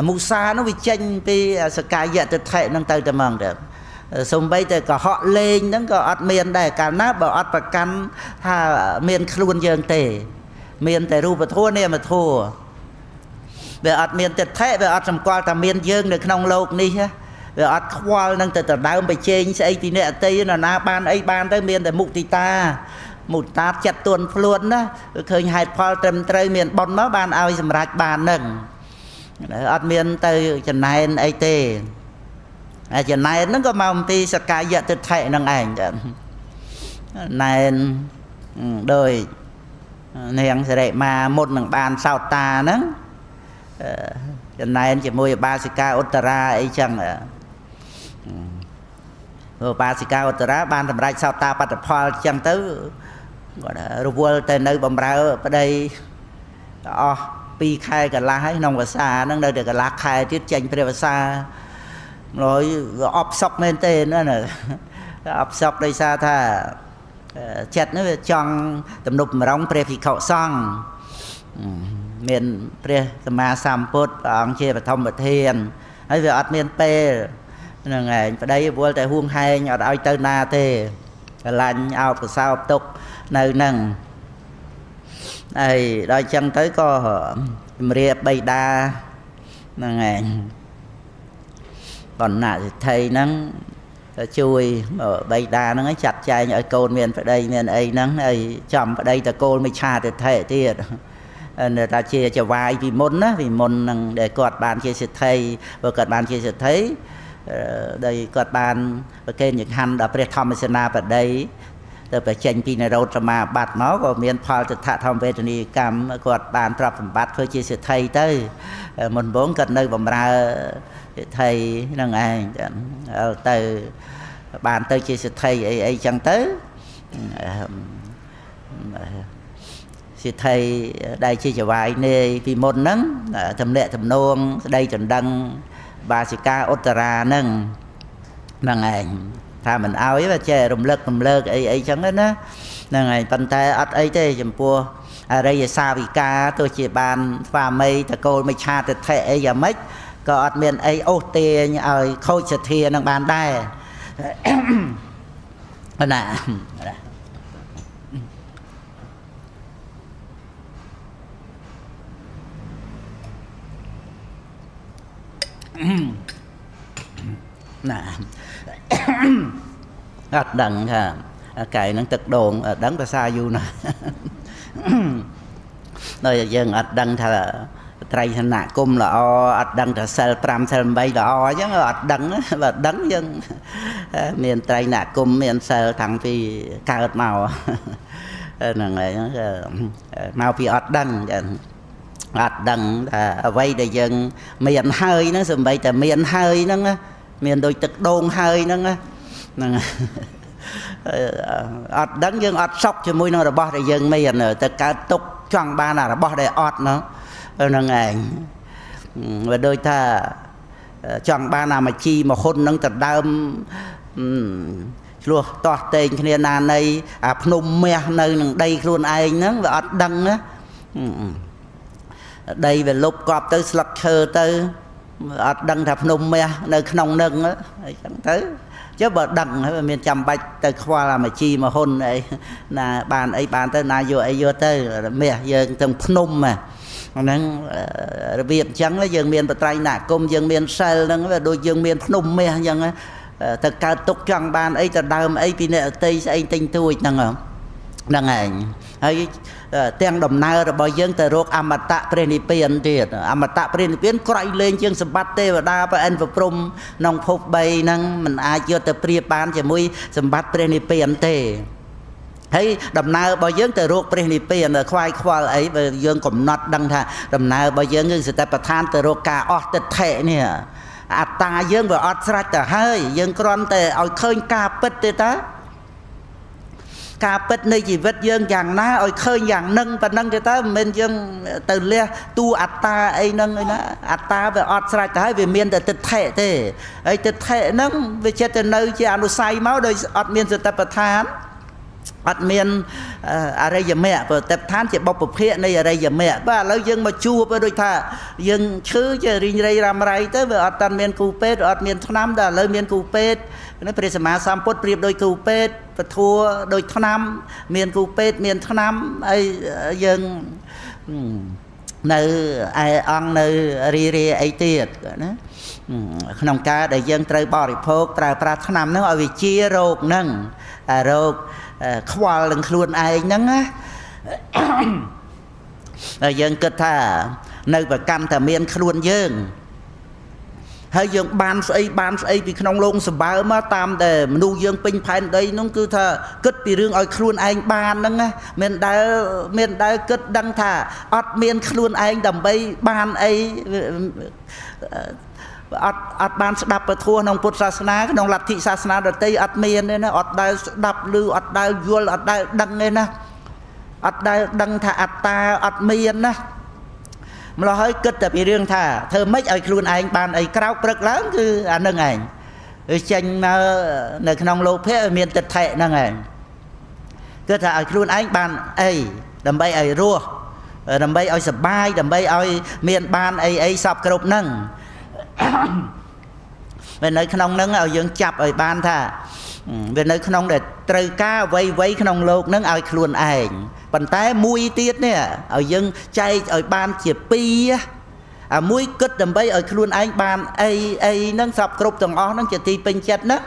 Musa nó bị tranh vì sắc cái dạ tự thể nâng tới tầm mong được xong bây giờ có họ lên nâng có ót men đây cả nát bảo ót bà căn thà men luôn dân tề men tề ru bà thua nè mà thua về ọt miền tịch thế về ọt sầm qua ta miền dương được nông lộc ní về ọt khoa năng từ từ đàoไปtrên sẽ tí nè tây là na ban ấy ban tới miềnแต่mục tì ta một ta chặt tuần luôn đó khơi hai pha trầm tây miền bòn máu ban ao sầm rạch ban nâng ọt miền tây chân này ấy tê chân này nó có màu tì sạc cái dạ tịch thế năng ảnh này đôi nèng sẽ để mà một nằng bàn sao ta nữa chân này anh chỉ mua Basika Uttara ấy chẳng Basika Uttara ban thầm rạch sao ta bắt được phò chẳng tới gọi là rùa tên nơi bầm ra ở đây pi khai cả lá hay nông và xa nâng đây được cả lá khai tiết tranh về xa rồi ốp sọc lên tên nữa nè ốp sọc đây xa tha chặt nó trong tầm nụp mà đóng pre phi khẩu xong miền pre ma sam put ông chia và thông bậc thiên ấy về ở miền pe là ngày ở đây vua tại huông hai ở đây tây na thế lạnh ao của sao tục nơi nâng này đôi chân tới có mìa bay đa là ngày còn nãy thầy nắng chui ở bay đa nó chặt chai ở cồn miền phải đây miền ấy nắng ấy chậm ở đây ta cồn mới cha được thể tiệt người ta chia cho vài vì môn để quạt bàn chia sẻ thầy và quạt bàn chia sẻ thấy đây quạt bàn và kênh những hành đã phải tham gia vào đây từ phải tranh pi này đâu mà bạt nó có miền phò từ thạ tham về thì cầm quạt bàn tập phẩm bát với chia sẻ thầy tới mình bốn cần nơi bầm ra thầy năng ai từ bàn tới chia sẻ thầy ấy chẳng tới thì thầy đây chia cho vài nê vì một nắng thầm lệ thầm nôn đây trần đăng Basika Uttara nâng nâng ảnh thà mình áo ấy và chè rùm lơ ấy chẳng hết á nâng ảnh bàn tay ớt ấy thế chầm pua đây xa vì ca tôi chỉ bàn pha mây ta cô mới cha thật thệ ấy và mấy có ớt miền ấy ô tê ở khôi chật thìa nâng bàn đây nè nè ắt đằng ha cày nó tật đồn đắng ta xa du nè rồi dân ắt đằng thà trai thành nạ cung là o ắt đằng thà sel pram sel bay là o chứ ắt đằng và đắng dân miền trai nạ cung miền sel thằng phi cao màu là này màu phi ắt đằng ắt đằng vay để dân miền hơi nó sầm bayแต่miền hơi nó miền đôi tật đồn hơi nó ọt đắng dân ọt sọc cho mũi nó là bỏ để dân miền ở tất cả tục choàng ba là bỏ để ọt nó ngày và đôi ta choàng ba nào mà chi mà hôn nâng tật đâm luôn toát tên kia là này phnom mẹ nơi đây luôn ai nó và ọt đắng á đây về lúc cọp tới sạc thơ tới ọt đăng thập nông mẹ nơi nông nâng á chẳng tới chứ bà đăng hay miền chăm bạch tới khoa là mà chi mà hôn ấy là bàn ấy bàn tới na vô ấy vô tới mẹ dân từng phnom mà nên việc chẳng là dân miền tây nạ công dân miền sài nâng và đôi dân miền phnom mẹ dân á tất cả tục chẳng bàn ấy từ đàm ấy vì nè tây sẽ anh tinh tuổi nâng không năng ảnh hay tiếng đầm nai rồi bao giờ từ rốt amata prenipian tiệt amata prenipian quay lên chương sầm bát tê và đa và anh và prom nông phục bay năng mình ai chưa từ priệp ban chỉ mui sầm bát prenipian tê hay đầm nai bao giờ từ rốt prenipian là khoai khoai ấy và dương cũng nọt đăng thà đầm nai bao giờ người sẽ tập than từ rốt cả ọt tết thệ nè ta dương và ọt sạch cả hơi dương con tê ở khơi ca bứt tê ta cả bất nơi chỉ vật dương dạng ná ơi khơi dạng nâng và nâng cho ta mình dương từ lia tu ta ấy nâng ấy ná ta về ọt sạch cái về miền từ tịch thể thế ấy tịch thể nâng về chết từ nơi chỉ ăn say máu đời ọt miền từ tập than ọt miền ở đây giờ mẹ và tập than chỉ bọc bọc hiện đây ở đây giờ mẹ và lấy dương mà chua với đôi thà dương chứ chỉ riêng đây làmไรtới về ọt tan miền cù pết ọt miền năm đã lấy miền cù pết nó phải xem mà sam pốt priệp đôi cù pết và thua đôi năm miền cù pết miền năm ấy dương nơi ai ăn nơi ri ấy tiệt nữa nông cá để dân trời bỏ đi phốt trời pra năm nó ở vị chia rột nâng rột khoa lần luôn ai nâng á dân kết thà nơi và cam thà miền luôn dân hay dân ban xây vì nông lông sờ bá mà tam để nuôi dân pin phèn đây nó cứ thà kết vì riêng ở luôn anh ban nâng á miền đã kết đăng thà ọt miền luôn anh đầm bay ban ấy ọt ban đậpไปทั่วក្នុងពុទ្ធសាសនាក្នុងលទ្ធិសាសនាដទៃអត់មានទេណាអត់ដែលស្ដាប់ឬអត់ដែលយល់អត់ដែលដឹងទេណាអត់ដែលដឹងថាអត្តាអត់មានណាម្ល៉េះហើយគិតតែពីរឿងថាធ្វើម៉េចឲ្យខ្លួនឯងបានអីក្រោកព្រឹកឡើងគឺអានឹងឯងចេញមកនៅក្នុងលោភៈមានទិដ្ឋិហ្នឹងឯងគឺថាឲ្យខ្លួនឯងបានអីដើម្បីឲ្យរស់ដើម្បីឲ្យសុបាយដើម្បីឲ្យមានបានអីសពគ្រប់ហ្នឹងvề nơi không nâng ở dân chập ở ban thà về nơi không để trời ca vây không lột nâng ở luôn ảnh bàn tay mui tiết nè ở dân chay ở ban chỉ pi mũi cất đầm bay ở luôn anh ban ai nâng sập cột tầng ó nâng chỉ ti pin chật đó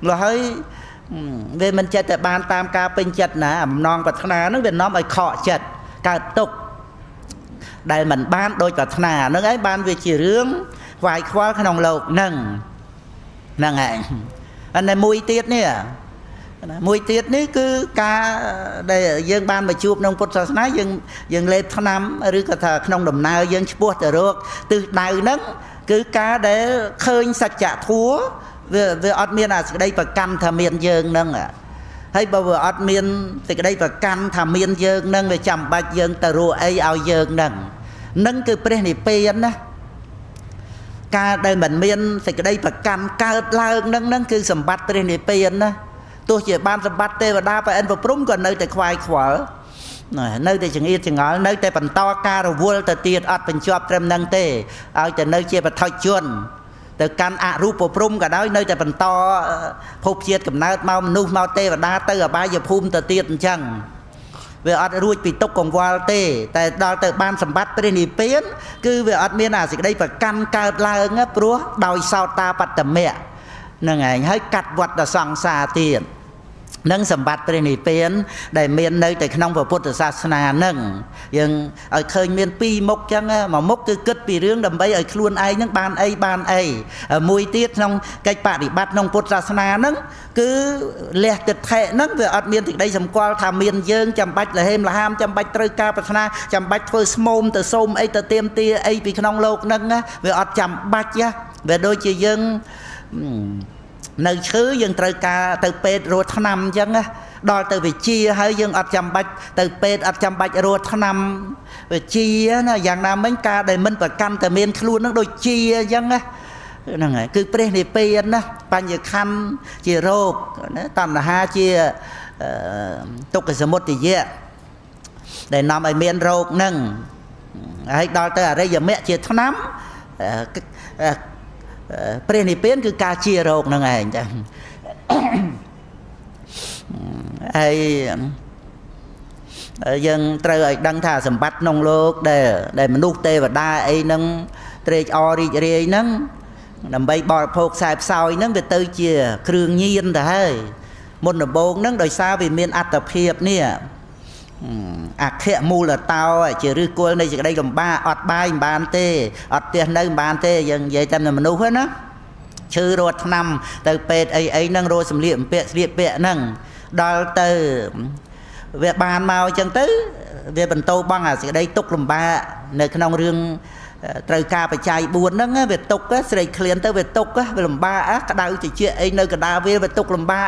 là hơi về mình chật tại ban tam ca pin chật nè non bạch na nó về nó ở khọ chật cả tục đây mình ban đôi bạch na nó ấy ban về chỉ rướng vài khoa không lột nâng nâng ảnh anh này mùi tiết nè mùi tiết ní cứ ca đây dân ban mà chụp nông Phật giáo nói dân lên tháng năm rồi cả thà không đồng nào dân sport rồi từ đầu nấng cứ ca để khơi sạch chả thua về admin là đây và căn thà miền dân nâng à hay bao giờ admin thì đây và căn thà miền dân nâng về chậm bạch dân tờ rùa ấy ao dân nâng cứ prenipian á ca đây mình miên thì cái đây phải cam caoឡើងnâng cứ sầm bát trên này tiền đó tôi chỉ ban sầm bát tê và đa phải anh vào prúng còn nơi tại khoai khỏa nơi tại chừng yên chừng ngõ nơi tại bàn to ca rồi vua tại tiền ọt bình chọp trem nâng tê ở tại nơi chia bạch thoi chuồn từ căn ạ rúp vào prúng cả đó nơi tại bàn to phục chiết cầm nát mau nu mau tê và đa tê ở ba giờ phum tại tiền chẳng về ở ruồi bị tốc còn qua tê tại đó từ ban sầm bát trên này biến cứ về ở miền nào thì đây phải căn caoឡើងáព្រោះដោយសោតាបត្តមៈហ្នឹងឯងហើយកាត់វត្តដល់សង្សារទៀតនឹងសម្បត្តិព្រះនិព្វានដែលមាននៅតែក្នុងពុទ្ធសាសនាហ្នឹងយើងឲ្យឃើញមានពីរមុខចឹងមួយមុខគឺគិតពីរឿងដើម្បីឲ្យខ្លួនឯងហ្នឹងបានអីមួយទៀតក្នុងកិច្ចបដិបត្តិក្នុងពុទ្ធសាសនាហ្នឹងគឺលះទិដ្ឋិហ្នឹងវាអត់មានទីដីសម្គាល់ថាមានយើងចាំបាច់លហេមលហាមចាំបាច់ត្រូវការប្រាថ្នាចាំបាច់ធ្វើស្មោមទៅសូមអីទៅទៀមទាអីពីក្នុងលោកហ្នឹងវាអត់ចាំបាច់វាដូចជាយើងនៅឈឺយើងត្រូវការទៅពេទ្យរស់ថ្នាំអញ្ចឹងដល់ទៅវិជាហើយយើងអត់ចាំបាច់ទៅពេទ្យអត់ចាំបាច់រស់ថ្នាំវិជាណាយ៉ាងណាមិញការដែលមិនប្រកាន់តែមានខ្លួននឹងដូចជាអញ្ចឹងហ្នឹងហើយគឺព្រះនិព្វានណាបញ្ញខណ្ឌជារោគណាតណ្ហាជាទុក្ខសមុទយៈដែលនាំឲ្យមានរោគហ្នឹងហើយដល់ទៅអរិយមគ្គជាថ្នាំព្រះនិព្វានគឺការជារោគហ្នឹងឯងចឹងហើយយើងត្រូវឲ្យដឹងថាសម្បត្តិក្នុងលោកដែលមនុស្សទេវតាអីហ្នឹងត្រេកអររីករាយហ្នឹងដើម្បីបរិភោគខ្សែផ្សោយហ្នឹងវាទៅជាគ្រឿងញៀនទៅហើយមុនដំបូងហ្នឹងដោយសារវាមានអត្តភាពនេះ អាខៈមូលតោជាឬគល់នៃសេចក្តីលំបាកអត់បាយមិនបានទេអត់ផ្ទះនៅមិនបានទេយើងនិយាយតាមមនុស្សហ្នឹងណាឈឺរត់ថ្នាំទៅពេទ្យអីហ្នឹងរត់សម្លៀកបំពាក់ស្លៀកពាក់ហ្នឹងដល់ទៅវាបានមកអញ្ចឹងទៅវាបន្តបងអាសេចក្តីទុកលំបាកនៅក្នុងរឿងត្រូវការបច្ច័យ4ហ្នឹងវាទុកស្រីឃ្លានទៅវាទុកវាលំបាកក្តៅតិចអីនៅកណ្ដាលវាទុកលំបាក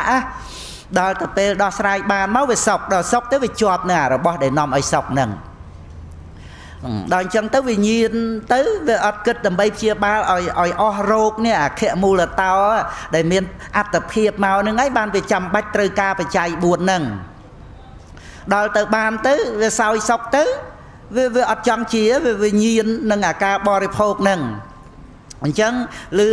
ដល់ទៅពេលដោះស្រាយបានមកវាសុកដល់សុកទៅវាជាប់នៅរបស់ដែលនាំឲ្យសុកហ្នឹងដល់អញ្ចឹងទៅវិញ្ញាណទៅវាអត់គិតដើម្បីព្យាបាលឲ្យអស់រោគនេះអខៈមូលតោដែលមានអត្តភាពមកហ្នឹងហើយបានវាចាំបាច់ត្រូវការបច្ច័យ4ហ្នឹងដល់ទៅបានទៅវាសោយសុកទៅវាអត់ចង់ជាវាវិញ្ញាណនឹងអាការបរិភោគហ្នឹងអញ្ចឹងឬ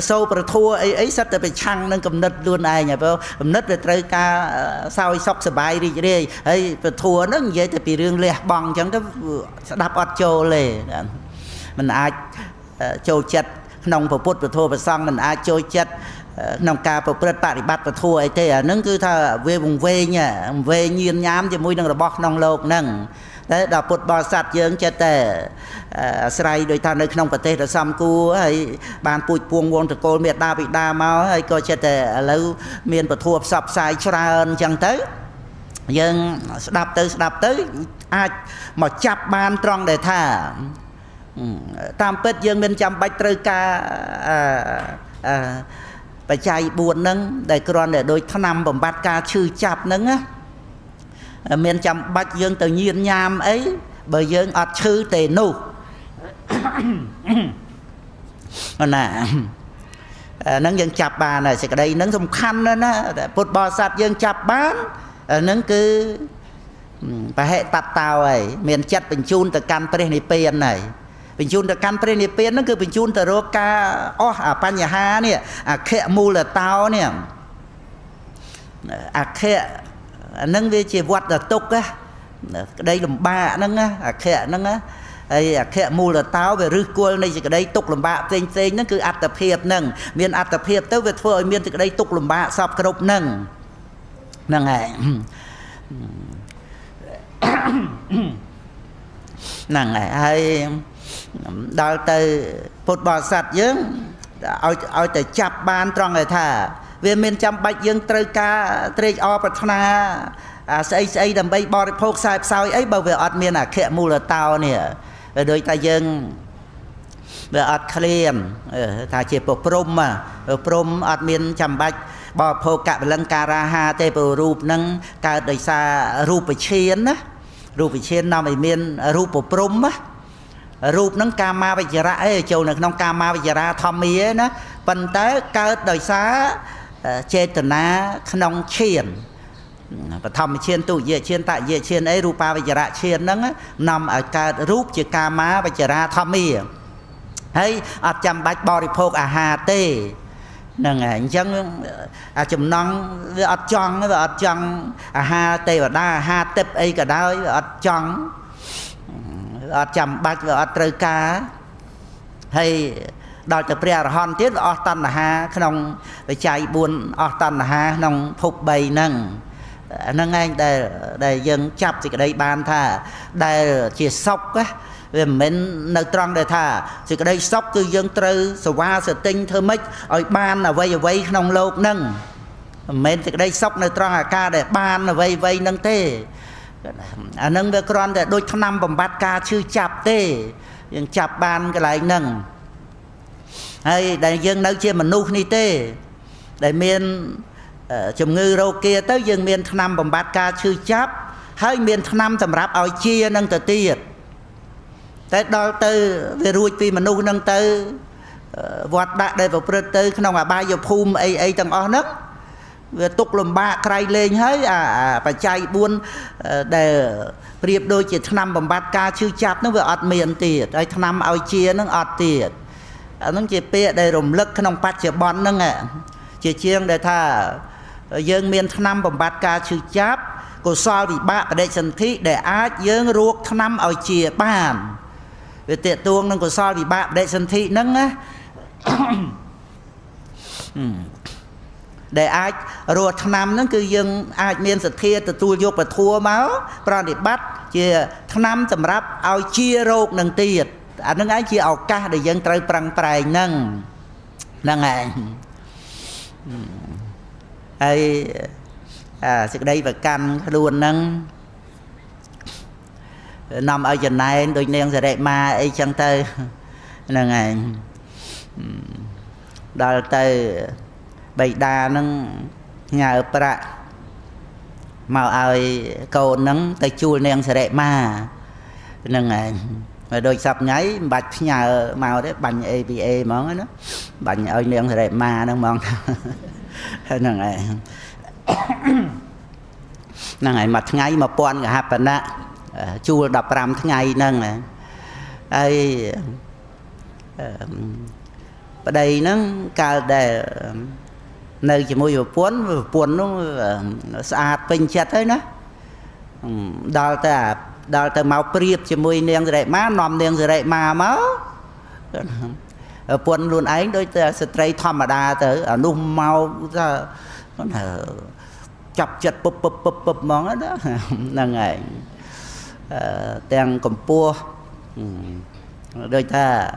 សូប្រធัวអីសិតតែប្រឆាំងនឹងគំនិតខ្លួនឯងហើយព្រោះគំនិតវាត្រូវការសោយសុខសบายរីករាយហើយប្រធัวហ្នឹងនិយាយតែពីរឿងលះបង់អញ្ចឹងទៅស្ដាប់អត់ចូលទេมันអាចចូលចិត្តក្នុងពុទ្ធពធប្រសង្ឃมันអាចចូលចិត្តក្នុងការប្រព្រឹត្តបរិបត្តិពធអីទេអាហ្នឹងគឺថាវាវង្វេងញៀនញ៉ាមជាមួយនឹងរបស់ក្នុងលោកហ្នឹងតែដល់ពុទ្ធបរិស័ទយើងចិត្តតែអាស្រ័យដោយថានៅក្នុងប្រទេសដ៏សំគួរហើយបានពូជពួងវងតកូលមេដាបិតាមកហើយក៏ចិត្តតែឥឡូវមានពធផ្សព្វផ្សាយច្រើនអញ្ចឹងទៅយើងស្ដាប់ទៅអាចមកចាប់បានត្រង់ដែលថាតាមពិតយើងមានចាំបាច់ត្រូវការបច្ច័យ4ហ្នឹងដែលគ្រាន់តែដូចថ្នាំបំបត្តិការឈឺចាប់ហ្នឹងណាមានចាំបាច់យើងទៅញៀនញ៉ាមអីបើយើងអត់ឈឺទេនោះណាហ្នឹងយើងចាប់បានហើយសេចក្តីហ្នឹងសំខាន់ណាស់ណាពុទ្ធបរិស័ទយើងចាប់បានហ្នឹងគឺបហេតតោហើយមានចិត្តបញ្ជូនទៅកាន់ព្រះនិព្វានហើយបញ្ជូនទៅកាន់ព្រះនិព្វានហ្នឹងគឺបញ្ជូនទៅរកការអស់អាបញ្ហានេះអខៈមូលតោនេះអខៈហ្នឹងវាជាវត្តទុក្ខក្តីលំបាកហ្នឹងអខៈហ្នឹងហើយអខៈមូលតោវាឫសគល់នៃសេចក្តីទុក្ខលំបាកផ្សេងហ្នឹងគឺអត្តភាពហ្នឹងមានអត្តភាពទៅវាធ្វើឲ្យមានសេចក្តីទុក្ខលំបាកសពគ្រប់ហ្នឹងហ្នឹងហើយហ្នឹងហើយដល់ទៅពុទ្ធបរិស័ទយើងឲ្យតែចាប់បានត្រង់ឲ្យថាវាមានចាំបាច់យើងត្រូវការត្រេកអរប្រាថ្នាស្អីដើម្បីបរិភោគខ្សែផ្សោយអីបើវាអត់មានអខៈមូលតោនេះវាដូចតែយើងវាអត់ឃ្លានថាជាព្រំអត់មានចាំបាច់បរិភោគកបលង្ការាហាទេព្រោះរូបហ្នឹងកើតដោយសាររូបឈានណារូបឈាននាំឲ្យមានរូបព្រំណារូបហ្នឹងកាមាវិជ្ជរៈចូលនៅក្នុងកាមាវិជ្ជរាធម្មាណាប៉ុន្តែកើតដោយសារចេតនាក្នុងឈានបឋមឈានទុយឈានតយឈានអីរូបាវិជ្ជរៈឈានហ្នឹងនាំឲ្យកើតរូបជាកាមាវិជ្ជរាធម្មាហើយអត់ចាំបាច់បរិភោគអាហារទេហ្នឹងហើយអញ្ចឹងអាចំណង់វាអត់ចង់អាហារទេវតាអាហារទឹកអីក៏ដោយវាអត់ចង់អត់ចាំបាច់វាអត់ត្រូវការហើយដល់ទៅព្រះអរហន្តទៀតវាអស់តណ្ហាក្នុងបច្ច័យ4អស់តណ្ហាក្នុងភព3ហ្នឹងហ្នឹងឯងដែលយើងចាប់សេចក្តីបានថាដែលជាសុខវាមិនមែននៅត្រង់ដែលថាសេចក្តីសុខគឺយើងត្រូវសវាសទិញធ្វើម៉េចឲ្យបានអ្វីក្នុងโลกហ្នឹងមិនមែនសេចក្តីសុខនៅត្រង់អាការដែលបានអ្វីហ្នឹងទេអាហ្នឹងវាគ្រាន់តែដូចថ្នាំបំបត្តិការឈឺចាប់ទេយើងចាប់បានកន្លែងហ្នឹងហើយដែលយើងនៅជាមនុស្សនេះទេដែលមានជំងឺរោគាទៅយើងមានថ្នាំបំបត្តិការឈឺចាប់ហើយមានថ្នាំសម្រាប់ឲ្យជានឹងទៅទៀតតែដល់ទៅវារួចពីមនុស្សហ្នឹងទៅវត្តដាក់ដែលប្រព្រឹត្តទៅក្នុងអបាយភូមិអីទាំងអស់ហ្នឹងវាទុកលំបាកក្រៃលែងហើយអាបច្ច័យ4ដែលប្រៀបដូចជាថ្នាំបំបត្តិការឈឺចាប់ហ្នឹងវាអត់មានទៀតហើយថ្នាំឲ្យជាហ្នឹងអត់ទៀតអាហ្នឹងជាពាក្យដែលរំលឹកក្នុងបច្ចុប្បន្នហ្នឹងជាជាងដែលថាយើងមានថ្នាំបំបត្តិការឈឺចាប់កុសលវិបាកបដិសន្ធិដែលអាចយើងរកថ្នាំឲ្យជាបានវាតេតួងនឹងកុសលវិបាកបដិសន្ធិហ្នឹងណា để ai rồi năm nó cứ dừng ai miền sạch thia từ tôi dục và thua máu ra để bắt chia năm tầm rắp ao chia rột nâng tiệt anh nâng ấy chia ao ca để dân trời prang prai nâng nâng này ai sự đây và căn luôn nâng nằm ở trên này đôi nén sẽ đẹp mà ấy chẳng tơi nâng này đó tới bầy đa nâng nhà ở bạ màu ai cầu nâng tới chua nén sẽ đẹp mà nâng này rồi đôi sắp nháy bạch nhà màu đấy bánh APA món đó bánh ơi nén sẽ đẹp mà nâng mong nâng này nâng này mặt ngay mà bọn cả hạp nè chua đập ram ngày nâng này ai ở đây nó cao để nơi chỉ mua buồn nó sạch bình chết thế nó đào ta màu priệp chỉ mua nền rồi má nòm nền rồi mà máu buồn luôn ấy đôi ta straight thầm mà đa tới ở nung màu ra nó chập chật bụp món đó là ngày tiền cầm pua đôi ta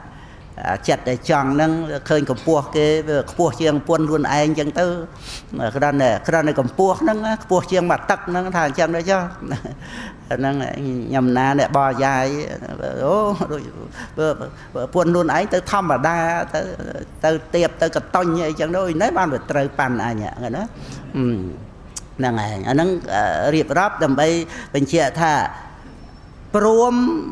chặt để chọn nâng khơi cầm pua cái pua chiang buôn luôn anh chẳng tới cái này cầm pua nâng pua chiang mặt tắc nâng thằng chăm đấy cho nâng nhầm na để bò dài buôn luôn ấy tới thăm mà đa tới tiệp tới cái tông như chẳng đôi nấy ban được trời pan ai nhỉ người đó nâng này anh nâng riệp ráp đầm bay bên chia tha prom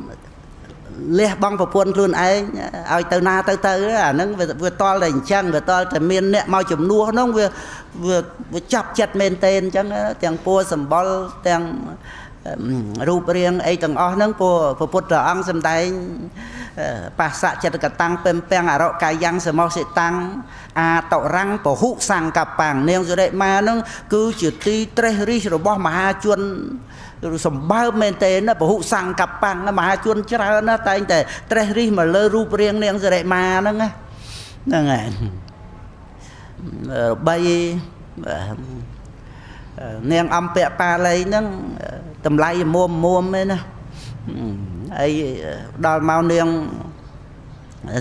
lê băng vào buôn luôn ấy ao từ na từ nâng vừa to là chăng vừa to thì miền nè mau chụp nua nó vừa chập chặt men tên chẳng tiếng pua sầm bol tiếng rùp riêng ấy từng o nâng pua put ra ăn sầm tay bà sạ chặt cả tăng pem peng à rọ cài giang sầm mau sẽ tăng tậu răng tổ hụ sang cặp bảng neo rồi đấy mà nó cứ chỉ ti treasury rồi bỏ mà chuôn rồi sầm bao men tên nó tổ hụ sang cặp bảng nó mà chuôn chả nó tay để treasury mà lơ rùp riêng neo rồi đấy mà nó nghe nó nghe bay neng âm bẹ pa lấy nó tầm lay muôm ấy nè ấy đào mau neng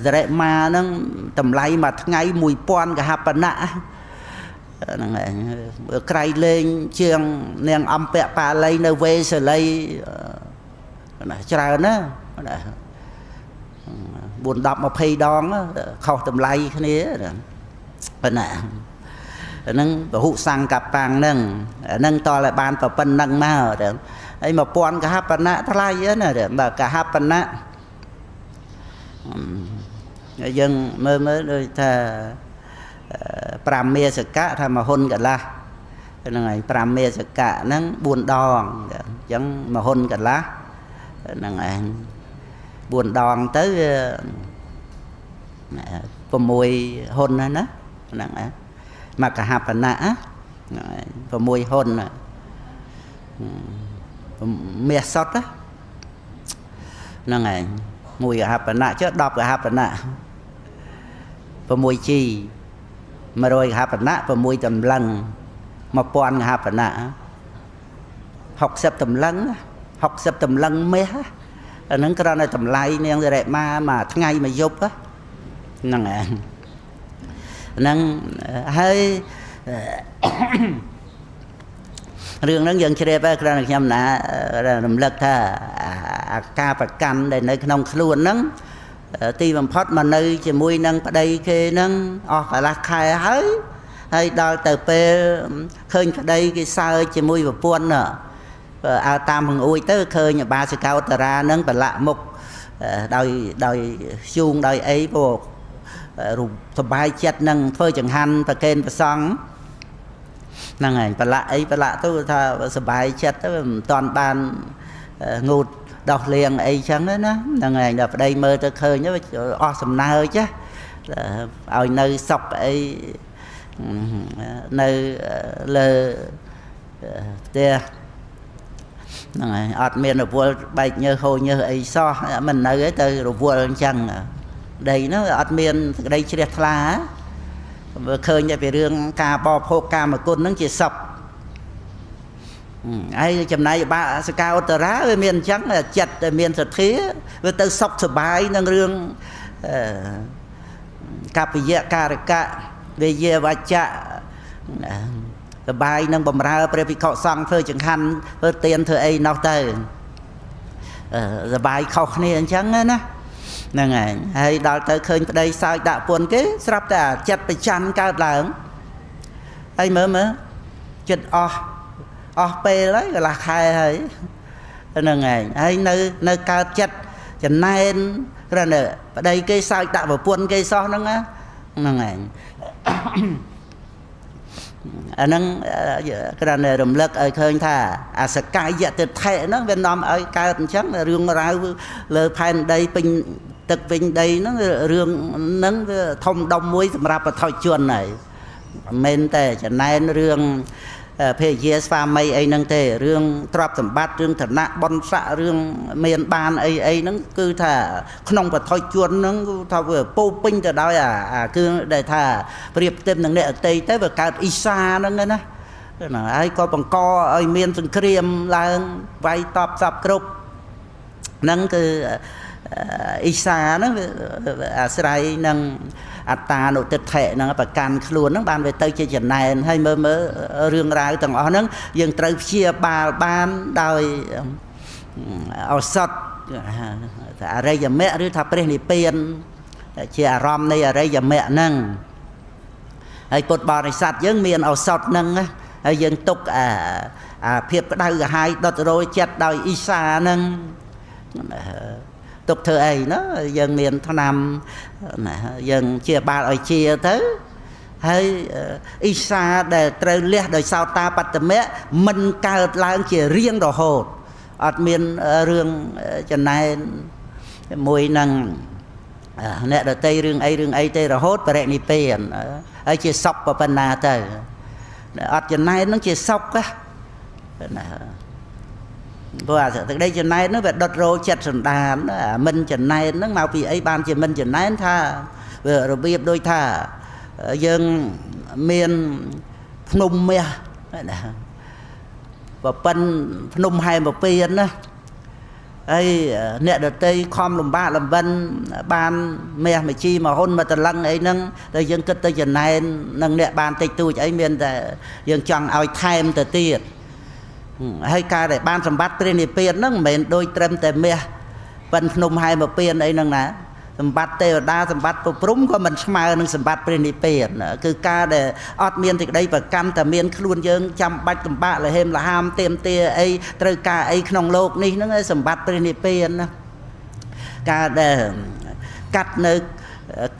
rồi mà nó tầm lay mà ngay mùi pon cả hạp nạ cây lên chiêng neng âm bẹ pa lấy nơi về sẽ lấy chờ nó buồn đọc mà phay đón khâu tầm lay cái này nè nâng hụ sang cặp bàng nâng to lại bàn vào phần nâng mà ấy mà pon cả hạp nạ thay á nè mà cả hạp nạ dân mới đôi ta pram mê sực cả tham mà hôn cả la là ngày pram mê sực cả nâng buồn đòn chẳng mà hôn cả lá là ngày buồn đòn tới mùi hôn đó là ngày mà cả hạp nã và mùi hôn mẹ sót đó là ngày mùi hạp nã chứ đọc cả hạp nã và mùi chi mà rồi hạp nã và mùi tầm lần mà pon hạp nã học sắp tầm lần mẹ nó cái này tầm lay nên rồi đẹp mà ngày mà giúp á là ngày năng hơi riêng nó dân chơi đẹp ra được nhầm nè làm lực thà ca và căn để nơi nông luôn nắng ti bằng phốt mà nơi chỉ mui nâng ở đây khi nâng phải là khai hới hay đo từ pe khơi ở đây cái sao chỉ mui và buôn nữa tam bằng ui tới khơi nhà ba sự cao tờ ra nâng phải lạ mục đòi xuông đòi ấy vô rụp sập bài chết nâng phơi chẳng hành và kênh và xong nâng ảnh và lạ tôi thà sập bài chết toàn bàn ngụt đọc liền ấy chẳng đó nâng ảnh ở đây mơ tôi khơi nhớ o sầm na hơi chứ ở nơi sọc ấy nơi lơ tia nâng ảnh ọt miền ở vua bạch như hồi như ấy so mình nơi ấy tới rồi vua chẳng đây nó ọt miền đây chỉ đẹp là เคยจะไปเรื่องการบอโพการมากุนนั่งจีศพไอ้จำนายบ้าสกาวตระเมียนจังจัดเมียนสะเทียเวลาศพสบายนั่งเรื่องกาปิยะการกะเวียวาจะสบายนั่งบ่มราเปรียบเขาสังเธอจังหันเธอเตียนเธอไอ้นอกเตอสบายเขาเนี่ยจังนะนั่นไงให้ดาวเตอเคยไปได้สายด่าปวนกี้สลับแต่จัดไปจันการหลังไอ้เมื่อจัดไปเลยก็là khai hayนั่นไงไอ้ในการจัดจะแน่นrồi nè đây cây sao tạo vào buôn cây so nó ngheนั่นไงอันนั้นกระนั้นรำลึกเคยท่าอาสกายจะติดแทะนั่นเป็นน้อมการชักเรื่องราวเลยภายในเป็นตึกเป็นใดนั่นเรื่องนั้นทมดมมวยสำหรับทอยชวนไหนเมนแต่จะแน่นเรื่องเพย์เยสฟาร์มไอ้นั่งเตะเรื่องตรับสมบัติเรื่องฐานะบอนสะเรื่องเมียนบานไอ้นั่งคือถ้าขนมปัดทอยจวนนั่งถ้าเวอร์ปูปิ้งจะได้คือได้ถ้าเปรียบเต็มนั่งเนี่ยเตะแต่แบบการอิสานั่งไงนะไอ้ก็บังกอไอ้เมียนสังเครียมลางไว้ตอบสับกรุบนั่งคืออิสานั่งอาศัยนั่งอัตตาโนติเถะนั่งประกันขลุ่นนั่งบานไปเตยเจนนายให้เมื่อเรื่องราวต่างอ๋อนั่งยังเตยเชียบาบานโดยเอาสดอะไรอย่างแม่หรือทับเปรี้ยนเปลี่ยนเชียรอมในอะไรอย่างแม่นั่งไอ้ปดบริษัทยังมีเอาสดนั่งไอ้ยังตกเพียบก็ได้หายดอทโรยจัดโดยอิสานั่งตกเธอไอ้เนาะยังเมียนทนำยังเชียบาลไอเชียเถอะให้อิสาแต่เตยเลี้ยโดยสาวตาปัตตเมะมันเกิดล้างเชียเรียงดอกโหดอัดเมียนเรื่องจะนายมวยนั่งเนี่ยเตยเรื่องไอเตยดอกโหดไปแรงนี่เปลี่ยนไอเชียซอกปะปนาเตยอัดจะนายนั่งเชียซอกอะเพราะว่าtừ đây cho nay nó về đợt rô chặt sần đàn mình cho nay nó mau vì ấy ban chỉ mình cho nay tha rồi biết đôi tha dân miền Phnom Penh và Pân Phnom hai một piên đó ấy nè đợt tây khom làm ba làm vân ban mẹ mày chi mà hôn mà tần lăng ấy nâng đây dân kết tây cho nay nâng nè ban tây tôi ấy miền dân chọn ao time từ tiệtให้การได้บ้านสมบัติเปลี่ยนเปลี่ยนนั่งเหม็นโดยเต็มแต่เมียเป็นขนมให้มาเปลี่ยนไอ้นั่งนะสมบัติเทวดาสมบัติปรุงก็มันสมัยนั่งสมบัติเปลี่ยนเปลี่ยนคือการได้อดเมียนติดได้ประกันแต่เมียนขลุ่นยังจำบัตรสมบัติเลยเฮมละห้ามเต็มเตี้ยไอ้ตรกาไอ้ขนมโลกนี่นั่งไอ้สมบัติเปลี่ยนเปลี่ยนนะการได้กัดนึก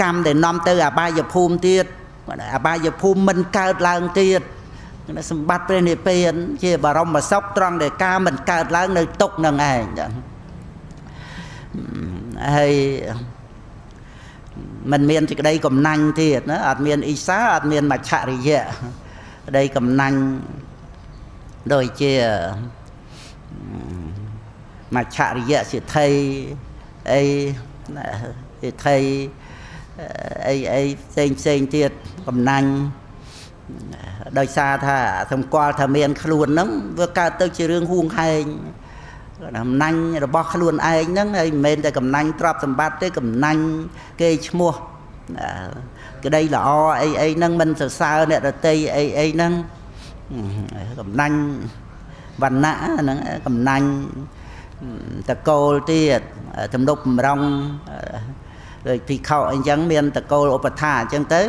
กรรมได้น้อมเตออบายภูมิเตี้ยอบายภูมิมันเกิดลางเตี้ยสมบัติเป็นเปลี่ยนเชื่อบารมมาซอกตรังเด็กกามันเกิดล้างในตกนั่งไงให้มันเมียนที่ได้กำนังที่นะอาจเมียนอิสาอาจเมียนมาชาริยะได้กำนังโดยเชื่อมาชาริยะสิไทยไอ้ไทยไอ้เซงที่กำนังโดยซาท่าทำกวาทำเมียนขลุ่นนั้นเมื่อการเติมเชื่อเรื่องห่วงให้ทำนั่งเราบอกขลุ่นไอ้นั้นไอ้เมนแต่กำนังตรับสมบัติได้กำนังเกยชมัวcái đây làไอ้นั่งมันสาวเนี่ยเราตีไอ้นั่งกำนังวันนะนั่งกำนังตะโกลที่ทำนบรองเลยพี่เขาไอ้ยังเมียนตะโกลอุปถาจังเต้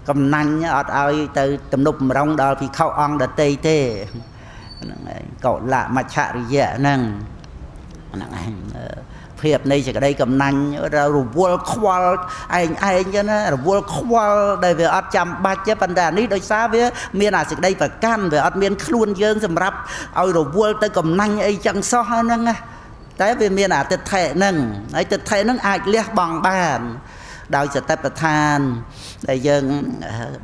กำนันอดเอาแต่ตำนุบร้องดอพี่เข้าอ่องเดตเต้เกาละมาชาริยะนั่งเพียบในจากได้กำนันเราวัวควอลไอ้ยันนะวัวควอลได้เวอดจำบาดเจ็บปัญหานี้โดยซาเวียเมียนอาจจะได้ประกันเวอดเมียนคลุนเยินสำหรับเอาเราวัวแต่กำนันไอ้จังซ้อนั่งแต่เมียนอาจจะแทะนั่งไอ้จะแทะนั่งอาจเลี้ยบองบ้าน ដោយសតិប្បដ្ឋានដែលយើង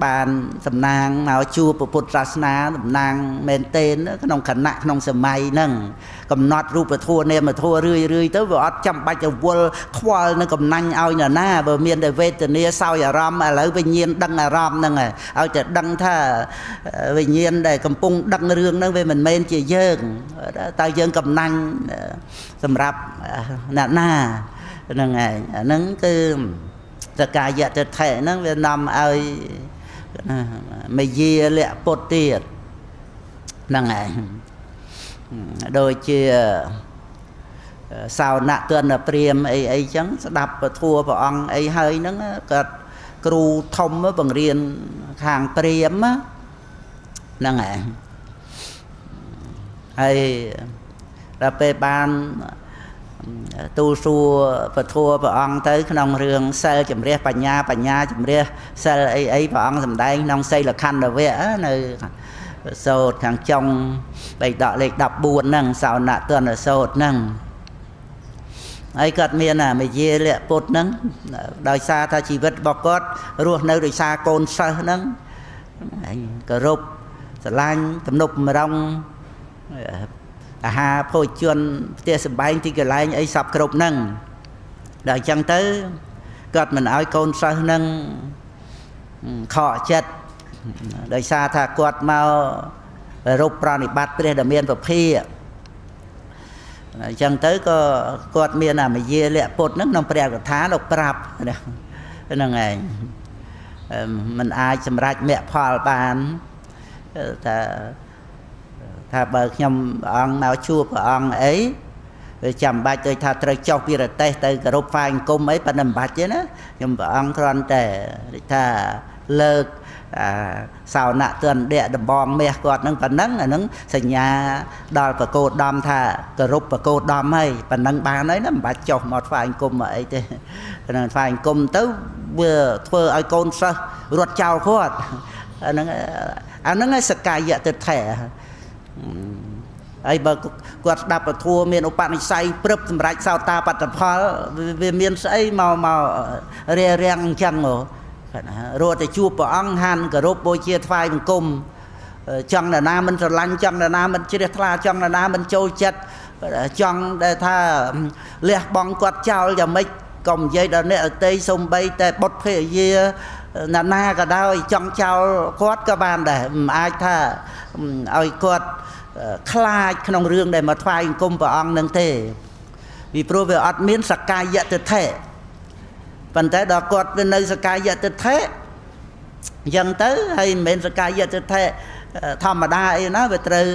បានសំណាងមកជួបពុទ្ធសាសនាសំណាងមែនទែនក្នុងគណៈក្នុងសម័យហ្នឹងកំណត់រូបធម៌នាមធម៌រឿយទៅវាអត់ចាំបាច់ទៅវល់ខ្វល់នឹងកំណាញ់ឲ្យនរណាបើមានតែវេទនាសោយអារម្មណ៍ឥឡូវវិញ្ញាណដឹងអារម្មណ៍ហ្នឹងឲ្យតែដឹងថាវិញ្ញាណដែលកំពុងដឹងរឿងហ្នឹងវាមិនមែនជាយើងតើយើងកំណាញ់សម្រាប់អ្នកណាហ្នឹងឯងអាហ្នឹងគឺសកាយតិដ្ឋិហ្នឹងវានាំឲ្យមយាលៈពុទ្ធទៀតហ្នឹងឯងដូចជាសោណទនព្រាមអីចឹងស្ដាប់ពធព្រះអង្គអីហើយហ្នឹងគាត់គ្រូធំបង្រៀនខាងព្រាមហ្នឹងឯងហើយដល់ពេលបានទូលសួរពធព្រះអង្គទៅក្នុងរឿងសិលជំរះបញ្ញាជំរះសិលអីព្រះអង្គសម្ដែងក្នុងសីលខណ្ឌវៈនៅសូត្រខាងចុងបេដកលេខ14ហ្នឹងសោណទនសូត្រហ្នឹងហើយគាត់មានមយាលៈពុទ្ធហ្នឹងដោយសារថាជីវិតរបស់គាត់រស់នៅដោយសារកូនសិស្សហ្នឹងគោរពស្រឡាញ់ទំនុកម្រងអាហារភោជនផ្ទះសម្បែងទីកន្លែងអីសពគ្រប់ហ្នឹងដល់អញ្ចឹងទៅគាត់មិនឲ្យកូនសិស្សហ្នឹងខកចិត្តដោយសារថាគាត់មករូបប្រណិប័តព្រះដ៏មានពភាអញ្ចឹងទៅក៏គាត់មានមយាលៈពុទ្ធហ្នឹងក្នុងព្រះកថាលោកប្រាប់ហ្នឹងឯងมันអាចសម្រេចមគ្គផលបានថាបើខ្ញុំព្រះអង្គមកជួបព្រះអង្គអីវាចាំបាច់ទៅថាត្រូវចុះពីរទេសទៅគោរពថ្វាយអង្គមអីប៉ុន្តែមិនបាច់ទេណាខ្ញុំព្រះអង្គគ្រាន់តែថាលើកសោណទនដៈដំបងមាសគាត់នឹងប៉ុណ្ណឹងអានឹងសញ្ញាដល់បកោដំថាគោរពបកោដំហើយប៉ុណ្ណឹងបានហើយណាមិនបាច់ចុះមកថ្វាយអង្គមអីទេនឹងថ្វាយអង្គមទៅវាធ្វើឲ្យកូនសិស្សរត់ចោលគាត់អាហ្នឹងឯសកាយតិដ្ឋិហើយបើគាត់ស្ដាប់ពធមានឧបនិស្ស័យព្រឹបសម្រាប់សោតាបត្តផលវាមានស្អីមករារាំងអញ្ចឹងរត់ទៅជួបព្រះអង្គហានគោរពបូជាថ្វាយបង្គំចង់នរណាមិនស្រឡាញ់ចង់នរណាមិនជ្រះថ្លាចង់នរណាមិនចូលចិត្តចង់ដែលថាលះបង់គាត់ចោលយ៉ាងម៉េចកុំនិយាយដល់អ្នកអតីសំបីតែបុត្រភរិយាណាណាក៏ដោយចង់ចោលគាត់ក៏បានដែរមិនអាចថាឲ្យគាត់ខ្លាចក្នុងរឿងដែលមកថ្វាយអង្គមព្រះអង្គនឹងទេពីព្រោះវាអត់មានសកាយតិដ្ឋិប៉ុន្តែដល់គាត់វានៅសកាយតិដ្ឋិអញ្ចឹងទៅហើយមិនមែនសកាយតិដ្ឋិធម្មតាអីណាវាត្រូវ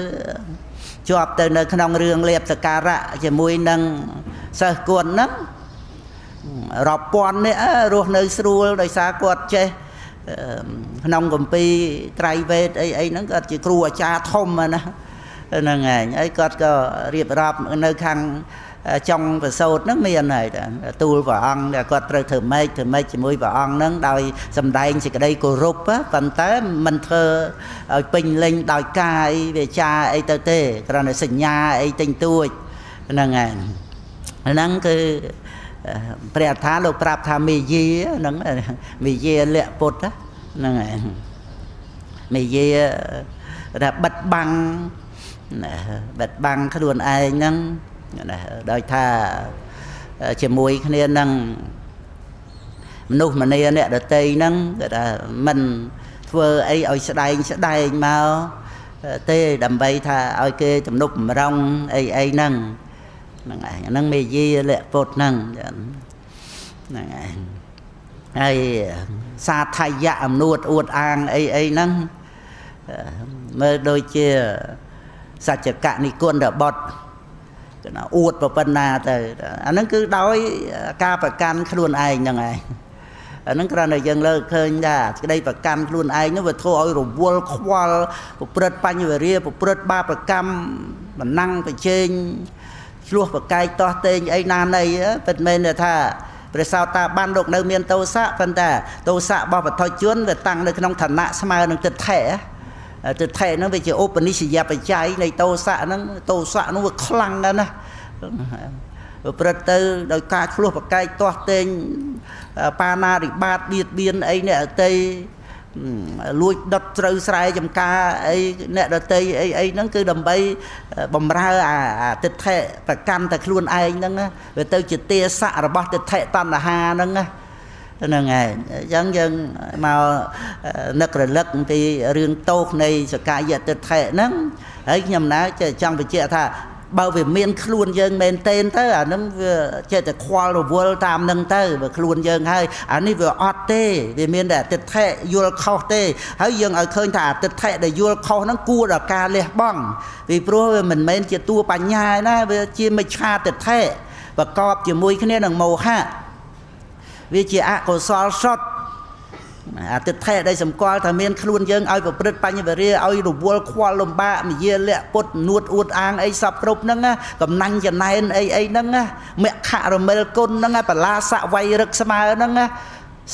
ជាប់ទៅនៅក្នុងរឿងលៀបសការៈជាមួយនឹងសិស្សគាត់ហ្នឹងរាប់ពាន់នេះរស់នៅស្រួលដោយសារគាត់ចេះក្នុងគម្ពីរត្រៃវេទអីហ្នឹងគាត់ជាគ្រូអាចារ្យធំណាហ្នឹងឯងហើយគាត់ក៏រៀបរាប់នៅខាងចុងប្រសូតហ្នឹងមានហើយទូលព្រះអង្គដែលគាត់ត្រូវធ្វើម៉េចជាមួយព្រះអង្គហ្នឹងដោយសម្ដែងសេចក្តីគោរពប៉ុន្តែមិនធ្វើឲ្យពេញលេញដោយកាយវាចាអីទៅទេគ្រាន់តែសញ្ញាអីទិញទួចហ្នឹងឯងហ្នឹងគឺព្រះអត្ថាលោកប្រាប់ថាមេយាហ្នឹងមេយាលៈពុទ្ធហ្នឹងឯងមេយាថាបិទបាំងខ្លួនឯងហ្នឹងដោយថាជាមួយគ្នានឹងមនុស្សម្នាអ្នកដតីហ្នឹងគេថាមិនធ្វើអីឲ្យស្ដែងមកទេដើម្បីថាឲ្យគេទំនុកបំរុងអីហ្នឹងហ្នឹងឯងហ្នឹងមេយាលៈពុទ្ធហ្នឹងហ្នឹងឯងហើយសាថយៈអំនួតអួតអាងអីហ្នឹងមើលដូចជាសច្ចកនិគុណបុត្រអួតប៉ុណ្ណាទៅអាហ្នឹងគឺដោយការប្រកាន់ខ្លួនឯងហ្នឹងឯងអាហ្នឹងគ្រាន់តែយើងលើកឃើញថាក្តីប្រកាន់ខ្លួនឯងនោះវាធ្វើឲ្យរវល់ខ្វល់ប្រព្រឹត្តបញ្ញវរាប្រព្រឹត្តបាបកម្មបណ្ណាំងប្រជែងឆ្លោះប្រកែកតោះតេងអីណាណីពិតមែនថាព្រះសោតាបានលោកនៅមានទោសៈប៉ុន្តែទោសៈរបស់បឋិជនវាតាំងនៅក្នុងឋានៈស្មើនឹងទិដ្ឋិហ្នឹងវាជាឧបនិស្សយបច្ច័យនៃទោសៈហ្នឹងវាខ្លាំងណាស់ណា ព្រឹត្តទៅដោយការឆ្លោះប្រកែកទាស់ទែងបាណារិបាតបៀតបៀនអីអ្នកអតីលួចដុតត្រូវស្រែចំការអីអ្នកដតីអីហ្នឹងគឺដើម្បីបំរើអាទិដ្ឋិប្រកាន់តែខ្លួនឯងហ្នឹងវាទៅជាទាស័ករបស់ទិដ្ឋិតណ្ហាហ្នឹងហ្នឹងហើយអញ្ចឹងយើងមកនឹករលឹកពីរឿងតោសនៃសកាយទិដ្ឋិហ្នឹងហើយខ្ញុំណាចង់បញ្ជាក់ថាបើវាមានខ្លួនយើងមែនទែនទៅអានឹងវាចេះតែខ្វល់រវល់តាមនឹងទៅបើខ្លួនយើងហើយអានេះវាអត់ទេវាមានតែទិដ្ឋិយល់ខុសទេហើយយើងឲ្យឃើញថាទិដ្ឋិដែលយល់ខុសហ្នឹងគួរដល់ការលះបង់ពីព្រោះវាមិនមែនជាតួបញ្ញាឯណាវាជាមិច្ឆាទិដ្ឋិប្រកបជាមួយគ្នានឹងមោហៈវាជាអកុសលសុទ្ធអាទិដ្ឋិដែលសម្គាល់ថាមានខ្លួនយើងឲ្យប្រព្រឹត្តបញ្ញវរិយឲ្យរវល់ខ្វល់លំបាកនិយាយលាក់ពុតនួតអួតអាងអីសពគ្រប់ហ្នឹងកំណាញ់ចំណែនអីហ្នឹងមគ្គរមិលគុណហ្នឹងបលាស័កវៃរឹកស្មើហ្នឹង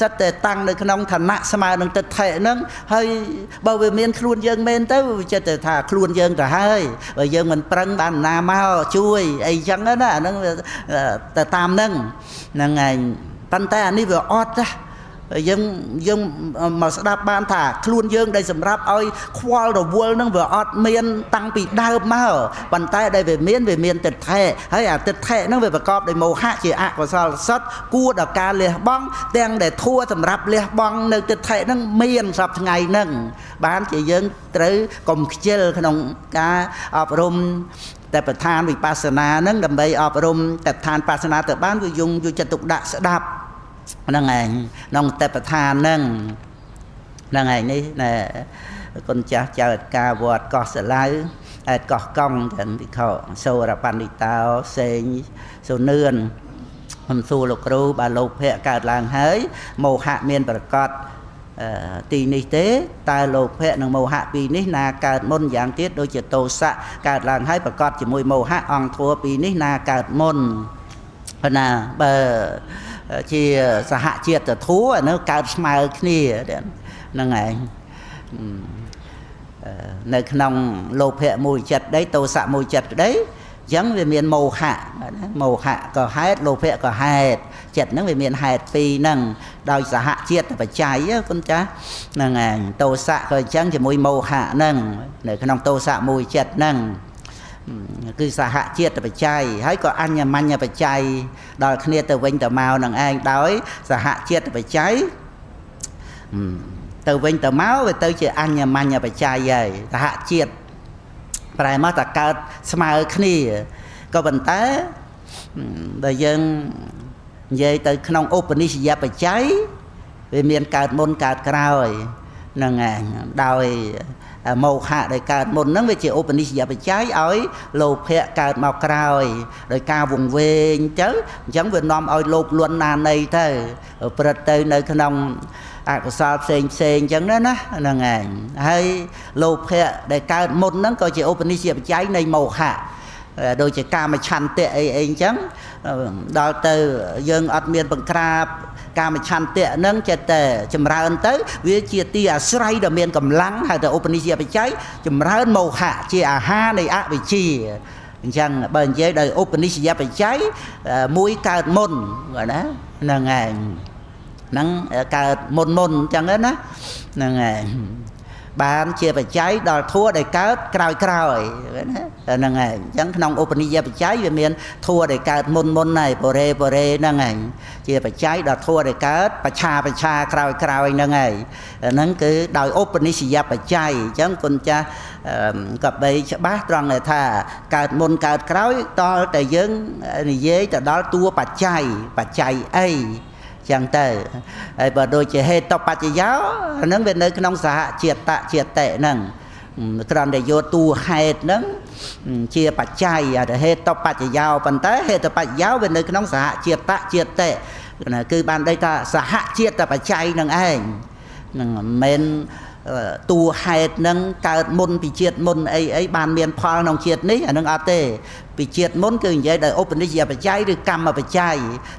សិតតែតាំងនៅក្នុងឋានៈស្មើនឹងទិដ្ឋិហ្នឹងហើយបើវាមានខ្លួនយើងមែនទៅវាចិត្តតែថាខ្លួនយើងទៅហើយបើយើងមិនប្រឹងបានណាមកជួយអីចឹងណាអាហ្នឹងទៅតាមហ្នឹងហើយប៉ុន្តែអានេះវាអត់ណាយើងមកស្ដាប់បានថាខ្លួនយើងដែលសម្រាប់ឲ្យខ្វល់រវល់នឹងវាអត់មានតាំងពីដើមមកប៉ុន្តែដែលវាមានទិដ្ឋិហើយអាទិដ្ឋិហ្នឹងវាប្រកបដោយមោហៈជាអកុសលសុទ្ធគួរដល់ការលះបង់ទាំងដែលធัวសម្រាប់លះបង់នៅទិដ្ឋិហ្នឹងមានសពថ្ងៃហ្នឹងបានជាយើងត្រូវកុំខ្ជិលក្នុងការអប់រំតែប្រធានវិបស្សនាហ្នឹងដើម្បីអប់រំតែប្រធានបស្សនាទៅបានវាយកចិត្តទុកដាក់ស្ដាប់ហ្នឹងឯងក្នុងតែប្រធានហ្នឹងឯងនេះណែគុណចាស់ចៅអធិការវត្តកោះសាឡៅអេតកោះកង់ទាំងវិខសូរបណ្ឌិតោសេងសុនឿនខ្ញុំសួរលោកគ្រូបើលោភៈកើតឡើងហើយមោហៈមានប្រកបទីនេះទេតើលោភៈនិងមោហៈពីរនេះណាកើតមុនយ៉ាងទៀតដូចជាទោសៈកើតឡើងហើយប្រកបជាមួយមោហៈអង្គធัวពីរនេះណាកើតមុនណាបើជាសហជាតិធัวនៅកើតស្មើគ្នាហ្នឹងឯងនៅក្នុងលោភៈមួយចិត្តដីទោសៈមួយចិត្តដីអញ្ចឹងវាមានមោហៈក៏ហេតុលោភៈក៏ហេតុចិត្តហ្នឹងវាមានហេតុពីរហ្នឹងដោយសហជាតិបច្ច័យគុណចាស់ហ្នឹងឯងទោសៈក៏អញ្ចឹងជាមួយមោហៈហ្នឹងនៅក្នុងទោសៈមួយចិត្តហ្នឹងគឺសហជាតិបច្ច័យហើយក៏អញ្ញមញ្ញបច្ច័យដល់គ្នាទៅវិញទៅមកនឹងឯងដោយសហជាតិបច្ច័យទៅវិញទៅមកវាទៅជាអញ្ញមញ្ញបច្ច័យហើយសហជាតិប្រែមកតែកើតស្មើគ្នាក៏ប៉ុន្តែបើយើងនិយាយទៅក្នុងឧបនិស្សយបច្ច័យវាមានកើតមុនកើតក្រោយហ្នឹងឯងដោយមោហៈដែលកើតមុនហ្នឹងវាជាឧបនិស្សយបច្ច័យឲ្យលោភៈកើតមកក្រោយដោយការវង្វេងទៅអញ្ចឹងវានាំឲ្យលោភលន់ណានៃទៅព្រឹត្តទៅនៅក្នុងអកុសលផ្សេងអញ្ចឹងណាហ្នឹងឯងហើយលោភៈដែលកើតមុនហ្នឹងក៏ជាឧបនិស្សយបច្ច័យនៃមោហៈដូចជាកាមឆន្ទៈអីអញ្ចឹងដល់ទៅយើងអត់មានបង្ក្រាបកាមឆន្ទៈហ្នឹងចិត្តតែចម្រើនទៅវាជាទីអាស្រ័យដ៏មានកម្លាំងហៅថាឧបនិស្សយបច្ច័យចម្រើនមោហៈជាអាហារនៃអវិជ្ជាអញ្ចឹងបើនិយាយដោយឧបនិស្សយបច្ច័យមួយកើតមុនណាហ្នឹងឯងហ្នឹងកើតមុនអញ្ចឹងណាហ្នឹងឯងបានជាបច្ច័យដល់ធัวដែលកើតក្រោយហ្នឹងហើយអញ្ចឹងក្នុងឧបនិស្សយបច្ច័យវាមានធัวដែលកើតមុនហើយបរិហ្នឹងហើយជាបច្ច័យដល់ធัวដែលកើតបច្ឆាក្រោយហ្នឹងហើយហ្នឹងគឺដោយឧបនិស្សយបច្ច័យអញ្ចឹងគុណចាស់ក៏បីច្បាស់ត្រង់ថាកើតមុនកើតក្រោយតលតែយើងនិយាយទៅដល់តួបច្ច័យអីចឹងទៅហើយបើដូចជាហេតុបច្ចយោហ្នឹងវានៅក្នុងសហជាតិហ្នឹងគ្រាន់តែយកតួហេតុហ្នឹងជាបច្ច័យហេតុបច្ចយោប៉ុន្តែហេតុបច្ចយោវានៅក្នុងសហជាតិគឺបានន័យថាសហជាតិបច្ច័យហ្នឹងឯងហ្នឹងមិនមែនតួហេតុហ្នឹងកើតមុនពីជាតិមុនអីបានមានផលក្នុងជាតិនេះអានឹងអត់ទេពីជាតិមុនគឺនិយាយដោយឧបនិស្សយបច្ច័យឬកម្មបច្ច័យ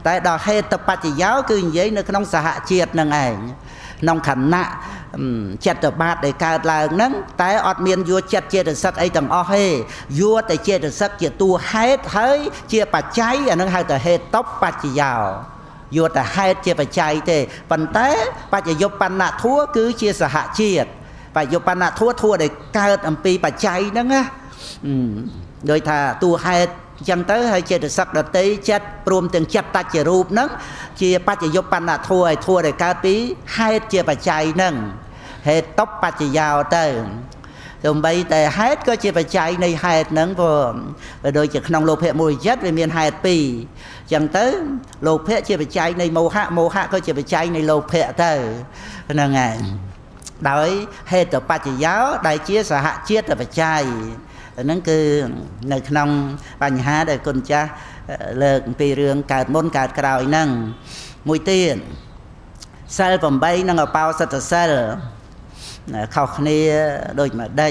តែដល់ហេតុបច្ចយោគឺនិយាយនៅក្នុងសហជាតិហ្នឹងឯង นองขันนะเจตบาทได้การลางนั้นแต่อดเมียนยัวเจตเจตสักไอ้ต่างอ้อให้ยัวแต่เจตสักเจตัวให้เฮ้ยเจียปัจจัยอันนั้นให้แต่เหตุตบปัจจัยยาวยัวแต่ให้เจียปัจจัยแต่ปันแต่ปัจจัยยปันนะทั่วคือเจียสหเจียปัจจัยปันนะทั่วได้การอัมปีปัจจัยนั่นนะโดยถ้าตัวให้จังเตอให้เจตสักดเตยจัดรวมถึงจัดตัดเจรูปนั้นเจียปัจจัยยปันนะทั่วได้การปีให้เจียปัจจัยนั่งเหตุตบปัจจัยยาวเตอตรงไปแต่เหตุก็เจียปัจจัยในเหตุนั้นพอโดยจากนองโลภะมูลยัดไปเมียนเหตุปีจังเตอโลภะเจียปัจจัยในโมหะก็เจียปัจจัยในโลภะเตอนั่นไงโดยเหตุปัจจัยยาวได้เจียสหเจียตปัจจัยนั่นคือในขนมปัญหาได้คนจะเลิกปีเรื่องการมนการกล่าวนั่งมวยเตี้ยนเซลผมใบนั่งเอาเปล่าสัตว์เซลเข้านี้โดยมาได้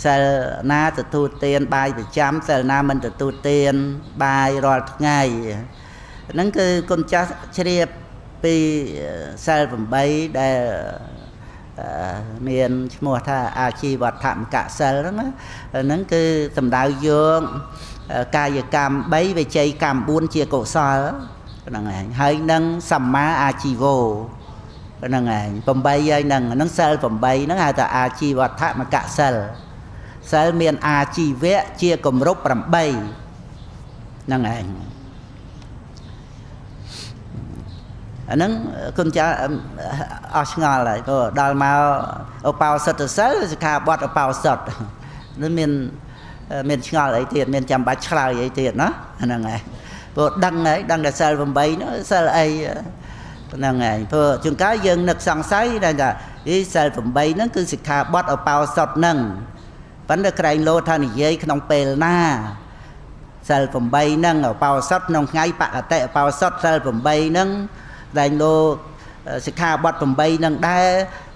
เซลน้าจะตูเตียนใบไปจ้ำเซลน้ามันจะตูเตียนใบรอดง่ายนั่นคือคนจะเฉลี่ยปีเซลผมใบได้เมียนมัวท่าอาชีวัฒน์กะเซลนั่นคือสำดาวโยงกายกรรมใบไปใจกรรมบุญเชียโกซอนั่นไงให้นั่งสัมมาอาชีโวนั่นไงผมใบยัยนั่งเซลผมใบนั่งหาแต่อาชีวัฒน์กะเซลเซลเมียนอาชีเวะเชียกมรบปรำใบนั่นไงอันนั้นคุณจะเอาชงออะไรก็ดอลมาเอาเป่าสดเสร์สิขาบอดเอาเป่าสดนั่นเมียนชงออะไรเตียนเมียนจำบัตรคลายไอเตียนเนาะนั่นไงพอดังไงดังแต่เซลล์ผมใบเนาะเซลล์ไอนั่นไงพอจนกายยังนึกสังสัยได้จ้ะที่เซลล์ผมใบนั่นคือสิขาบอดเอาเป่าสดนั่งปันเดกไรโลท่านิเย่ขนมเปลหน้าเซลล์ผมใบนั่งเอาเป่าสดน้องไงปะแต่เป่าสดเซลล์ผมใบนั่งได้โลสิขาบอดผมใบนั่งได้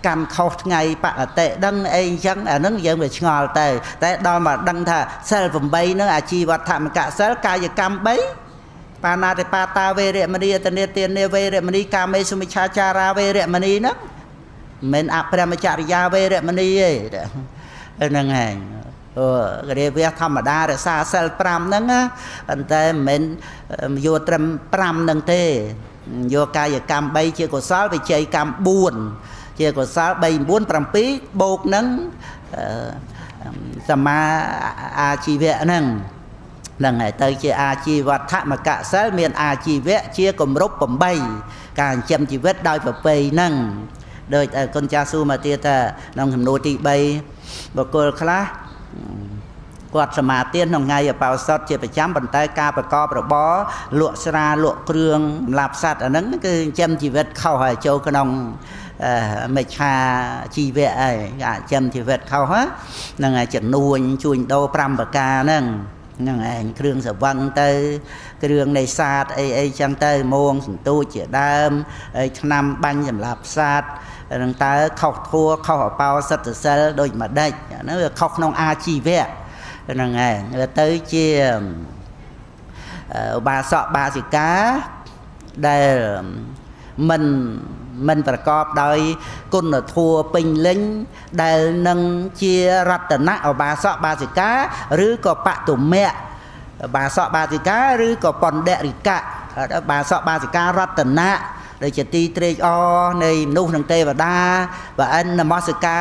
การเข้าไงปะแต่ดังไอ้จังนั่งยังไปงอแต่ดอมาดังท่าเซลผมใบนั่งอาชีวัฒน์กะเซลกายกรรมใบปานาเตปาตาเวเรมณีตเนเตียนเนเวเรมณีกาเมสุมิชาจาราเวเรมณีนะเหม็นอัปรมจริยาเวเรมณีนั่งไงก็เรียกธรรมดาแต่ซาเซลปรามนั่งนะแต่เหม็นโยตรมปรามนั่งเตโยกายกรรมใบเชี่ยกสาวไปเชี่ยกรรมบุญเชี่ยกสาวใบบุญปรำปีโบกนั่งสมาอาชีเวะนั่งนั่งไงเตยเชี่ยอาชีวัฒน์มกะเซลเมียนอาชีเวะเชี่ยกลมรบผมใบการจำชีวิตได้แบบไปนั่งโดยคนจาสูมาเตียแต่น้องทำโนติใบบอกกลคลากวาดสมาเตียนของไงเป่าสดเจ็บประจำบรรทัยกาประกอบระบอลวกสราลวกเครื่องหลับสัตว์อันนั้นคือจำชีวิตเข้าหายโจกนองไม่ชาชีวิตไอ้จำชีวิตเข้าฮะนั่งไงจัดนูนช่วยโดปรำปากกานั่งไงเครื่องสวังเตยเครื่องในศาสตร์ไอ้จังเตยโมงสิงตู้เจียดามไอ้นำบัญสำหรับศาสตร์ตั้งแต่เข้าทัวเข้าเป่าสัตว์เซลโดยมาได้นั่นคือเข้านองอาชีเวะนั่นไงเตยเจียบาสบาสิกาได้มันประกอบโดยกุนทัวปิงลิงได้นังเชียรัตนะเอาบาสบาสิกาหรือก็ปะตุ่มแม่บาสบาสิกาหรือก็ปอนเดริกะบาสบาสิการัตนะโดยจะตีเตรอในนุ่งทางเทวดาvà anhนมัสกา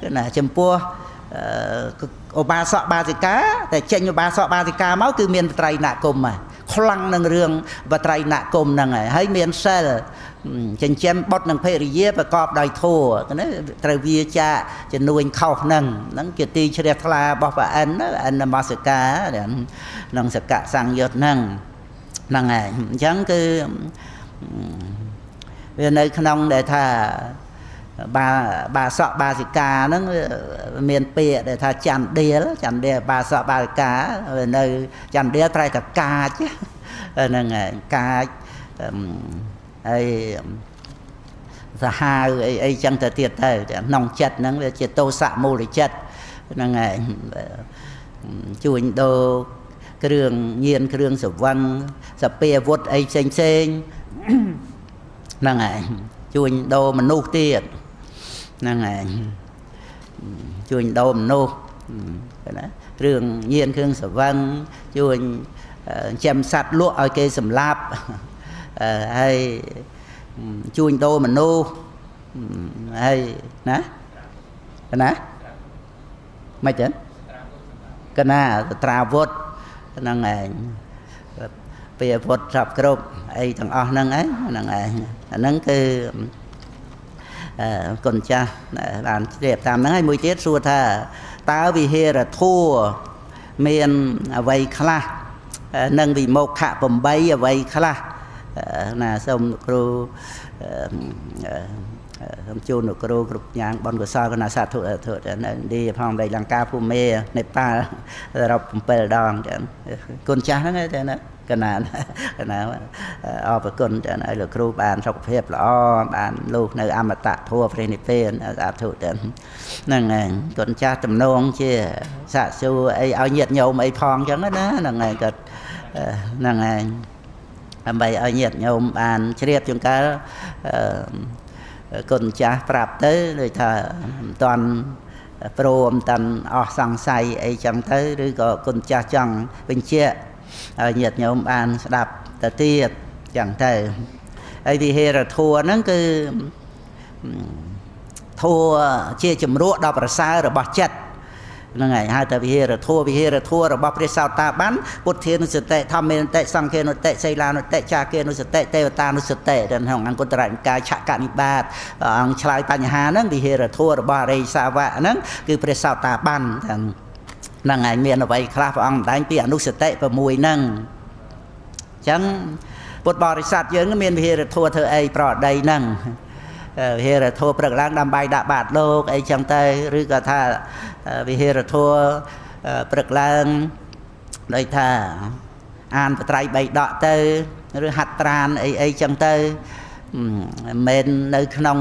รนะจำพวกบาสบาสิกาแต่เช่นบาสบาสิกาเมาคือเมียนไตรหนักกลมคลังนังเรื่องบัตรหนักกลมนั่งไงให้เมียนเซลเช่นเช่นบดนังเพริเยประกอบได้โทก็นั่นไตรวิจะนุ่งเข้านั่งนั่งเกตีเฉลี่ยทลาบอกว่าอันนมัสการเดี๋ยวนั่งสกัดสังยศนั่งไงฉันคือในขนมได้ท่าบาสบาสิกานั่งเมียนเปียได้ท่าจันเดียบาสบาสิกาในจันเดียไตรกับกาchứนั่งไงกาไอ้สหายไอ้จังแต่เตียดได้น้องจัดนั่งเจโตสะโมลิจัดนั่งไงช่วยโดเครื่องเยียนเครื่องสวังสเปียวุฒไอ้เซงนั่งไง chui đô mà nu tiệt năng này chui đô mà nu rừng nhiên khương sở vân chui chăm sạch lụa ở cây sầm lạp hay chui đô mà nu hay ná mấy chén cái na trà vót năng này bây vót sập cột ấy thằng o năng ấy năng này năng cái con cha bạn đẹp tam năng ấy mùi chết xua tha ta vì hè là thua miền vây khla năng vì một hạ bầm bay vây khla là xong cô chôn được cô group nhang bon của sao cái sát thụ đi phòng đây làng ca phu mê Nepal đọc bờ đòn con cha nó thế đó cái nào ở với con cái này là cô bàn sọc phép là bàn lúc nơi amata thua Philippines sát thụ năng này con cha tầm nông chia xạ su ấy ao nhiệt nhau mấy phong chẳng đó năng này cật năng này bày ao nhiệt nhau bàn chép chúng ta con cha prap tới rồi thà toàn pro tần sang say ấy chẳng tới rồi có con cha chẳng bên chia nhiệt nhau bàn đạp tờ tiệt chẳng thể ấy thì hè là thua nó cứ thua chia chùm ruộng đọc là sao rồi bỏ chặt là ngày hai tờ vì hè là thua rồi bọc đi sao ta bắn bột thiên nó sẽ tệ thăm mình tệ sang kia nó tệ xây la nó tệ cha kia nó sẽ tệ tê ta nó sẽ tệ đàn hồng ăn con trai cái chạ cạn bát ăn chলাই pan hà nó vì hè là thua rồi bỏ đi sao vậy nó cứ đi sao ta bắn là ngày miền ở vậy khác ông đánh bị nó sẽ tệ và mùi nâng chẳng bột bò đi sát dưỡng miền vì hè là thua thơ ấy bỏ đây nâng hè là thua bậc lang đam bay đã bạt lô ấy chẳng tay rư cả tha vì hè là thua bậc lang đây tha an và trai bay đọ tơ rư hạt tràn ấy chẳng tay men nơi nông